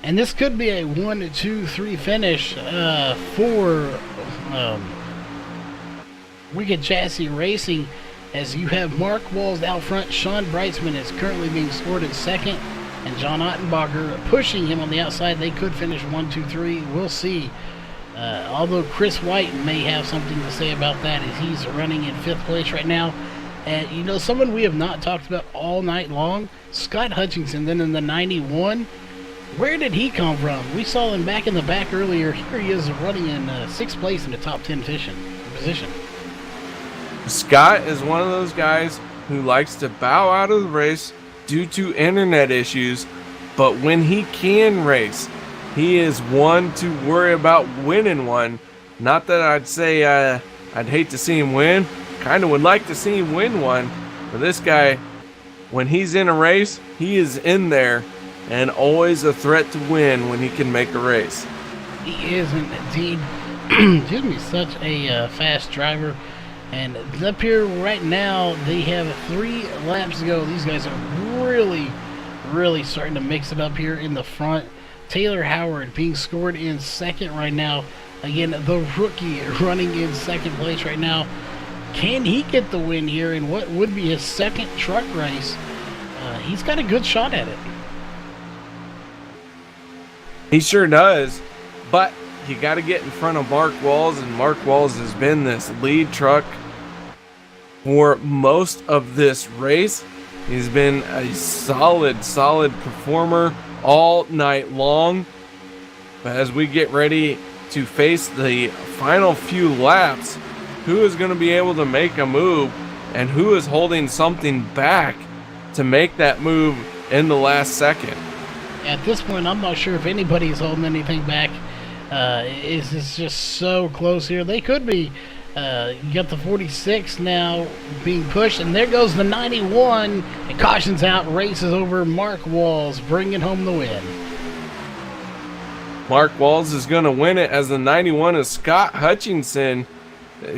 And this could be a 1, 2, 3 finish for Wicked Chassis Racing, as you have Mark Walls out front. Sean Brightsman is currently being scored in second, and John Ottenbacher pushing him on the outside. They could finish 1, 2, 3. We'll see. Although Chris White may have something to say about that, as he's running in 5th place right now. And someone we have not talked about all night long, Scott Hutchinson, then in the 91. Where did he come from? We saw him back in the back earlier. Here he is running in 6th place in the top 10 position. Scott is one of those guys who likes to bow out of the race due to internet issues, but when he can race, he is one to worry about winning one. Not that I'd say I'd hate to see him win. Kind of would like to see him win one, but this guy, when he's in a race, he is in there and always a threat to win when he can make a race. He is indeed, excuse me, such a fast driver. And up here right now, they have 3 laps to go. These guys are really starting to mix it up here in the front. Taylor Howard being scored in 2nd right now. Again, the rookie running in 2nd place right now. Can he get the win here in what would be his 2nd truck race? He's got a good shot at it. He sure does, but you got to get in front of Mark Walls, and Mark Walls has been this lead truck for most of this race. He's been a solid performer all night long. But as we get ready to face the final few laps, who is going to be able to make a move, and who is holding something back to make that move in the last second? At this point, I'm not sure if anybody's holding anything back. It's just so close here. They could be. You got the 46 now being pushed, and there goes the 91. And cautions out, races over Mark Walls, bringing home the win. Mark Walls is going to win it as the 91 of Scott Hutchinson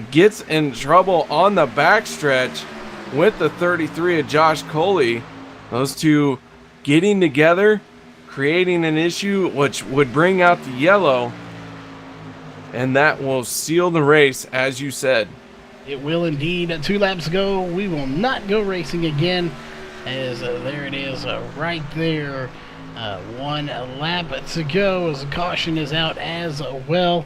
gets in trouble on the backstretch with the 33 of Josh Coley. Those two getting together, creating an issue which would bring out the yellow, and that will seal the race, as you said. It will indeed. 2 laps ago, we will not go racing again, as there it is right there. 1 lap to go as a caution is out as well.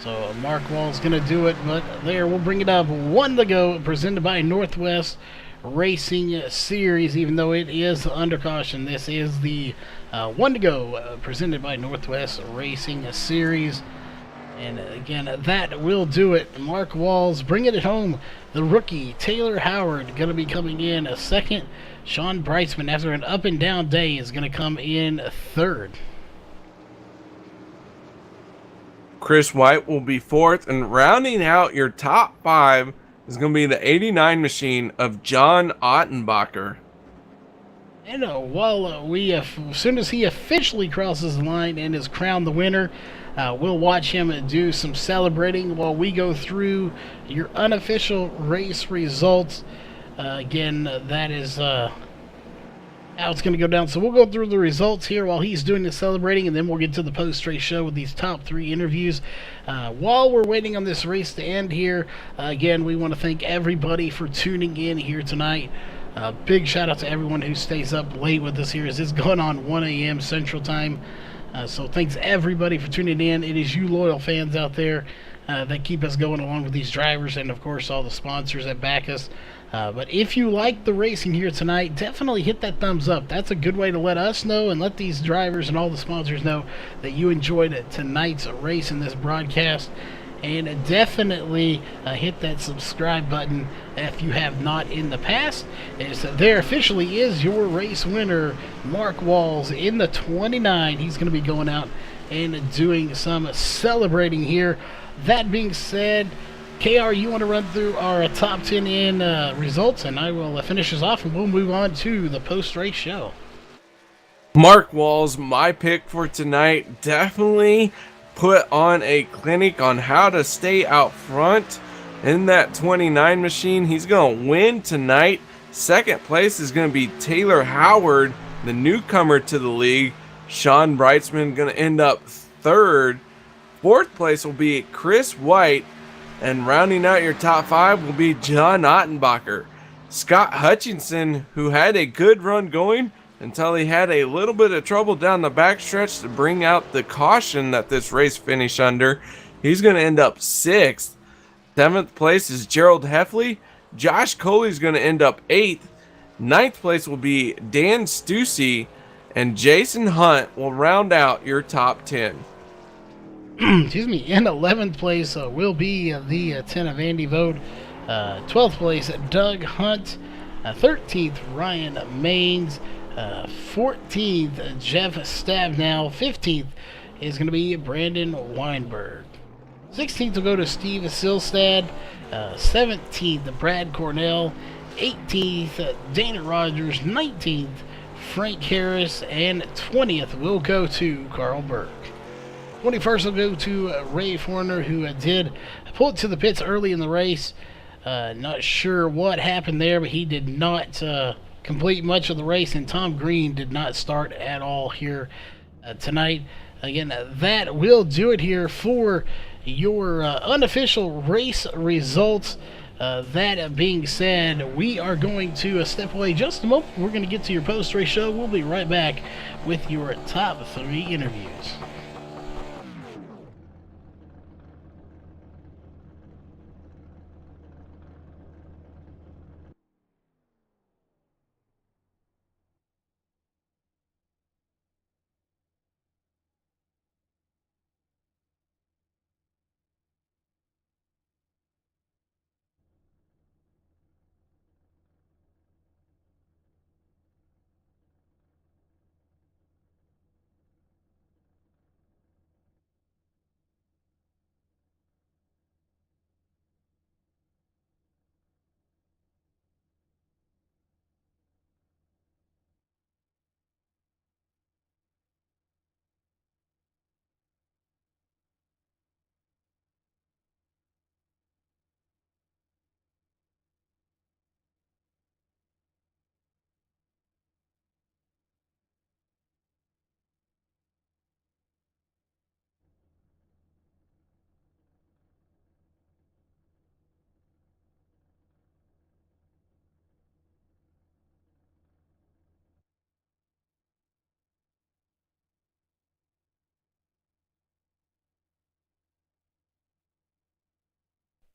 So Mark Wall's going to do it, but there, we'll bring it up. 1 to go, presented by Northwest Racing Series, even though it is under caution. This is the 1 to go, presented by Northwest Racing Series. And again, that will do it. Mark Walls bringing it home. The rookie, Taylor Howard, going to be coming in a second. Sean Breitzman, after an up and down day, is going to come in third. Chris White will be fourth, and rounding out your top 5 is going to be the 89 machine of John Ottenbacher. And while as soon as he officially crosses the line and is crowned the winner, we'll watch him do some celebrating while we go through your unofficial race results. Again, that is how it's going to go down. So we'll go through the results here while he's doing the celebrating, and then we'll get to the post-race show with these top 3 interviews. While we're waiting on this race to end here, again, we want to thank everybody for tuning in here tonight. Big shout out to everyone who stays up late with us here as it's going on 1 a.m. Central Time. So thanks everybody for tuning in. It is you loyal fans out there that keep us going along with these drivers, and of course all the sponsors that back us. But if you like the racing here tonight, definitely hit that thumbs up. That's a good way to let us know and let these drivers and all the sponsors know that you enjoyed tonight's race in this broadcast. And definitely hit that subscribe button if you have not in the past. As there officially is your race winner, Mark Walls, in the 29. He's going to be going out and doing some celebrating here. That being said, KR, you want to run through our top 10 in results, and I will finish us off, and we'll move on to the post-race show. Mark Walls, my pick for tonight, definitely put on a clinic on how to stay out front in that 29 machine. He's going to win tonight. Second place is going to be Taylor Howard, the newcomer to the league. Sean Breitzman going to end up third. Fourth place will be Chris White. And rounding out your top 5 will be John Ottenbacher. Scott Hutchinson, who had a good run going until he had a little bit of trouble down the backstretch to bring out the caution that this race finished under. He's going to end up 6th. 7th place is Gerald Heffley. Josh Coley's going to end up 8th. 9th place will be Dan Stussy. And Jason Hunt will round out your top 10. Excuse me. In 11th place will be the 10 of Andy Vode. 12th place, Doug Hunt. 13th, Ryan Maines. 14th, Jeff Stabnow. 15th is going to be Brandon Weinberg. 16th will go to Steve Silstad. 17th, Brad Cornell. 18th, Dana Rogers. 19th, Frank Harris. And 20th will go to Carl Burke. 21st will go to Ray Forner, who did pull it to the pits early in the race. Not sure what happened there, but he did not complete much of the race, and Tom Green did not start at all here tonight. Again, that will do it here for your unofficial race results. That being said, we are going to step away just a moment. We're going to get to your post-race show. We'll be right back with your top 3 interviews.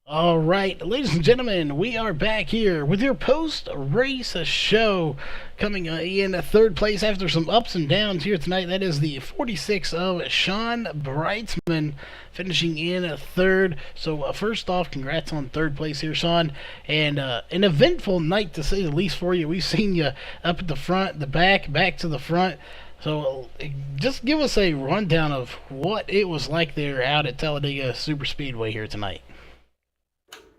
All right, ladies and gentlemen, we are back here with your post-race show, coming in third place after some ups and downs here tonight. That is the 46 of Sean Breitzman, finishing in third. So first off, congrats on third place here, Sean, and an eventful night to say the least for you. We've seen you up at the front, the back to the front. So just give us a rundown of what it was like there out at Talladega Superspeedway here tonight.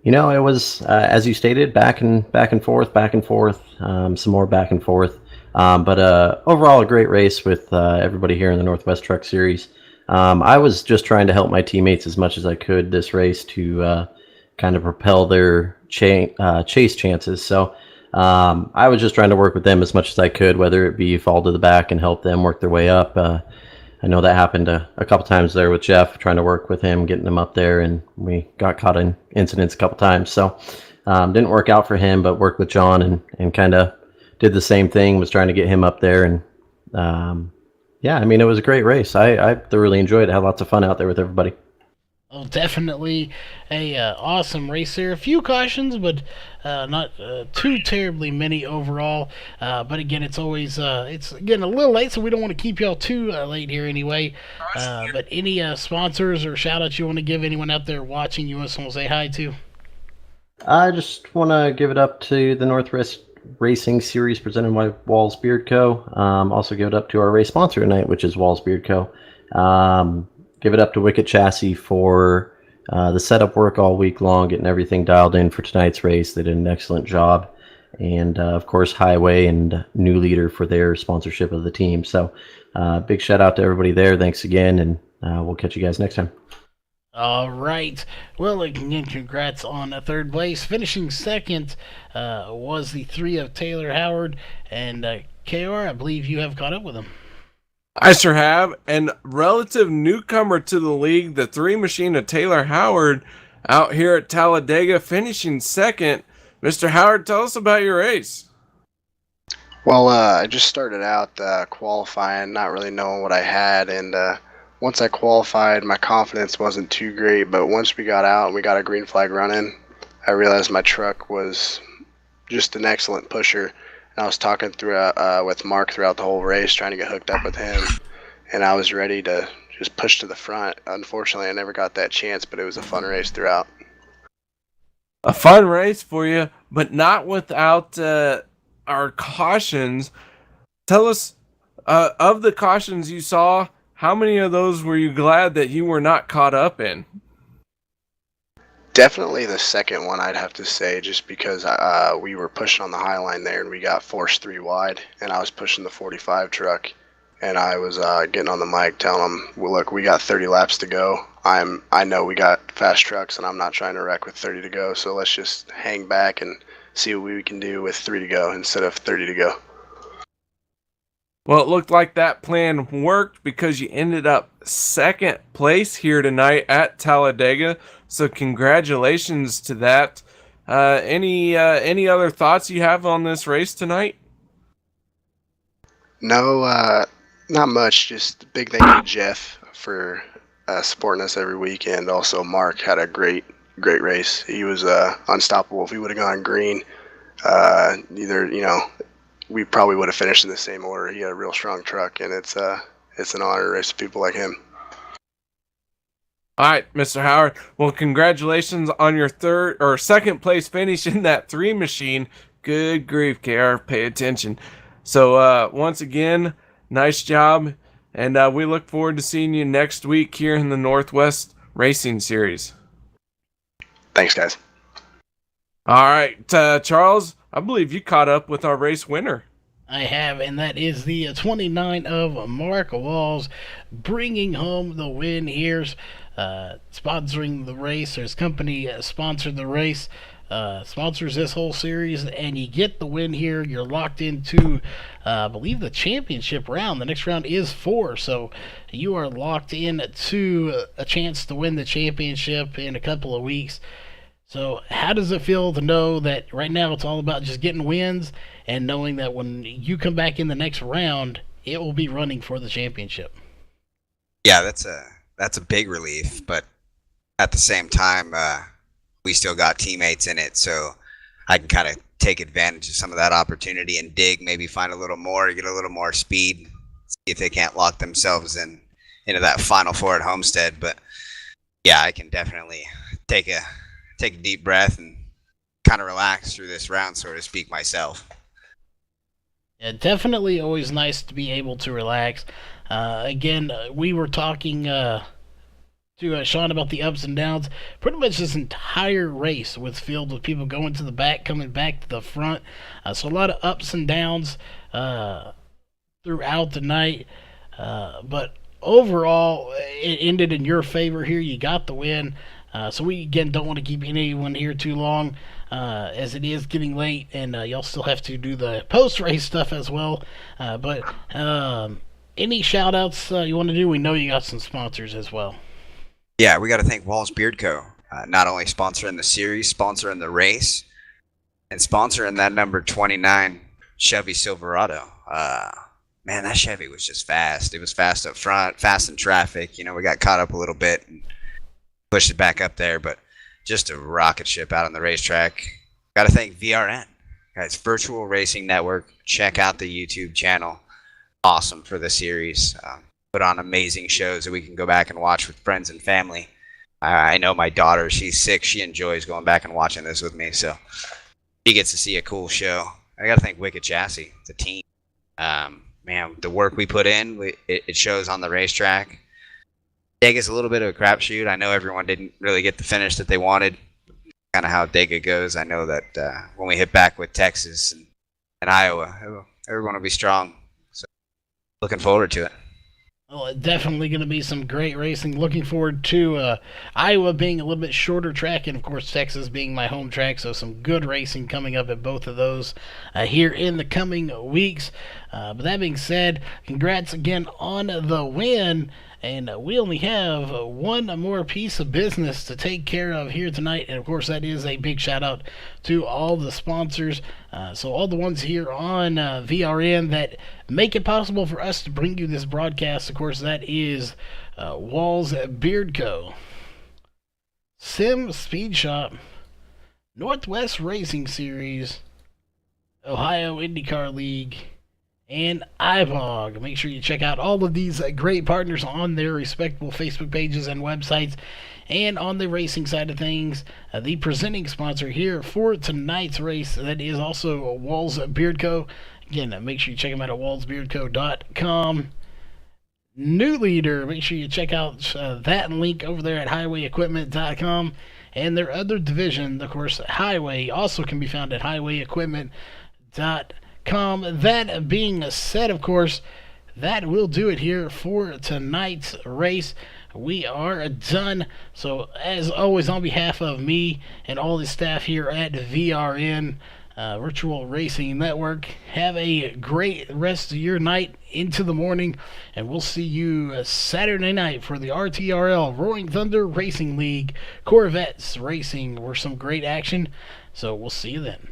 You know, it was, as you stated, back and forth, some more back and forth. But overall, a great race with everybody here in the Northwest Truck Series. I was just trying to help my teammates as much as I could this race to kind of propel their chase chances. So I was just trying to work with them as much as I could, whether it be fall to the back and help them work their way up. I know that happened a couple times there with Jeff, trying to work with him, getting him up there, and we got caught in incidents a couple times. So didn't work out for him, but worked with John and kind of did the same thing, was trying to get him up there. And yeah, I mean, it was a great race. I thoroughly enjoyed it. Had lots of fun out there with everybody. Oh, definitely a awesome race there. A few cautions, but not too terribly many overall. But again, it's always it's getting a little late, so we don't want to keep y'all too late here anyway. But any sponsors or shout-outs you want to give anyone out there watching, you want to say hi to? I just want to give it up to the Northwest Racing Series presented by Walls Beard Co. Also give it up to our race sponsor tonight, which is Walls Beard Co. Give it up to Wicked Chassis for the setup work all week long, getting everything dialed in for tonight's race. They did an excellent job. And, of course, Highway and New Leader for their sponsorship of the team. So big shout out to everybody there. Thanks again, and we'll catch you guys next time. All right. Well, again, congrats on third place. Finishing second was the 3 of Taylor Howard. And, KR, I believe you have caught up with him. I sure have, and relative newcomer to the league, the 3 machine of Taylor Howard, out here at Talladega, finishing second. Mr. Howard, tell us about your race. Well, I just started out qualifying, not really knowing what I had, and once I qualified, my confidence wasn't too great, but once we got out and we got a green flag running, I realized my truck was just an excellent pusher. I was talking with Mark throughout the whole race, trying to get hooked up with him, and I was ready to just push to the front. Unfortunately, I never got that chance, but it was a fun race throughout. A fun race for you, but not without our cautions. Tell us, of the cautions you saw, how many of those were you glad that you were not caught up in? Definitely the second one, I'd have to say, just because we were pushing on the high line there and we got forced 3 wide, and I was pushing the 45 truck, and I was getting on the mic telling them, well, look, we got 30 laps to go. I know we got fast trucks, and I'm not trying to wreck with 30 to go, so let's just hang back and see what we can do with 3 to go instead of 30 to go. Well, it looked like that plan worked because you ended up second place here tonight at Talladega. So congratulations to that. Any other thoughts you have on this race tonight? No, not much. Just a big thank you to Jeff for supporting us every week, and also Mark had a great race. He was unstoppable. If he would have gone green, we probably would have finished in the same order. He had a real strong truck, and it's an honor to race with people like him. All right, Mr. Howard. Well, congratulations on your second place finish in that 3 machine. Good grief, KR. Pay attention. So once again, nice job, and we look forward to seeing you next week here in the Northwest Racing Series. Thanks, guys. All right, Charles, I believe you caught up with our race winner. I have, and that is the 29 of Mark Walls, bringing home the win here. Sponsoring the race, or his company sponsored the race, sponsors this whole series, and you get the win here. You're locked into, I believe, the championship round. The next round is 4, so you are locked in to a chance to win the championship in a couple of weeks. So how does it feel to know that right now it's all about just getting wins, and knowing that when you come back in the next round, it will be running for the championship? Yeah, that's a big relief, but at the same time, we still got teammates in it, so I can kind of take advantage of some of that opportunity and dig, maybe find a little more, get a little more speed, see if they can't lock themselves into that Final Four at Homestead. But yeah, I can definitely take a deep breath and kind of relax through this round, so to speak, myself. Yeah, definitely always nice to be able to relax. Again, we were talking to Sean about the ups and downs. Pretty much this entire race was filled with people going to the back, coming back to the front. So a lot of ups and downs throughout the night. But overall, it ended in your favor here. You got the win. So we, again, don't want to keep anyone here too long, as it is getting late, and y'all still have to do the post-race stuff as well. But any shout-outs you want to do? We know you got some sponsors as well. Yeah, we got to thank Walls Beard Co. Not only sponsoring the series, sponsoring the race, and sponsoring that number 29 Chevy Silverado. Man, that Chevy was just fast. It was fast up front, fast in traffic. We got caught up a little bit and pushed it back up there, but just a rocket ship out on the racetrack. Got to thank VRN, guys, Virtual Racing Network. Check out the YouTube channel. Awesome for the series. Put on amazing shows that we can go back and watch with friends and family. I know my daughter, she's 6. She enjoys going back and watching this with me, so she gets to see a cool show. I got to thank Wicked Chassis, the team. Man, the work we put in, it shows on the racetrack. Dega's a little bit of a crapshoot. I know everyone didn't really get the finish that they wanted. Kind of how Dega goes. I know that when we hit back with Texas and Iowa, everyone will be strong. So looking forward to it. Well, definitely going to be some great racing. Looking forward to Iowa being a little bit shorter track, and of course Texas being my home track, so some good racing coming up at both of those here in the coming weeks. But that being said, congrats again on the win, and we only have one more piece of business to take care of here tonight, and of course that is a big shout out to all the sponsors. So all the ones here on VRN that make it possible for us to bring you this broadcast. Of course, that is Walls Beard Co., Sim Speed Shop, Northwest Racing Series, Ohio IndyCar League, and iBog. Make sure you check out all of these great partners on their respectable Facebook pages and websites. And on the racing side of things, the presenting sponsor here for tonight's race, that is also Walls Beard Co. Again, make sure you check them out at wallsbeardco.com. New leader, make sure you check out that link over there at highwayequipment.com. And their other division, of course, Highway, also can be found at highwayequipment.com. That being said, of course, that will do it here for tonight's race. We are done. So, as always, on behalf of me and all the staff here at VRN, Virtual Racing Network, have a great rest of your night into the morning, and we'll see you Saturday night for the RTRL Roaring Thunder Racing League Corvettes Racing, or some great action. So we'll see you then.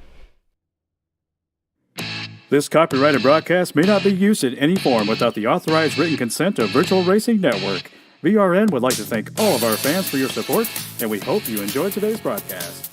This copyrighted broadcast may not be used in any form without the authorized written consent of Virtual Racing Network. VRN would like to thank all of our fans for your support, and we hope you enjoyed today's broadcast.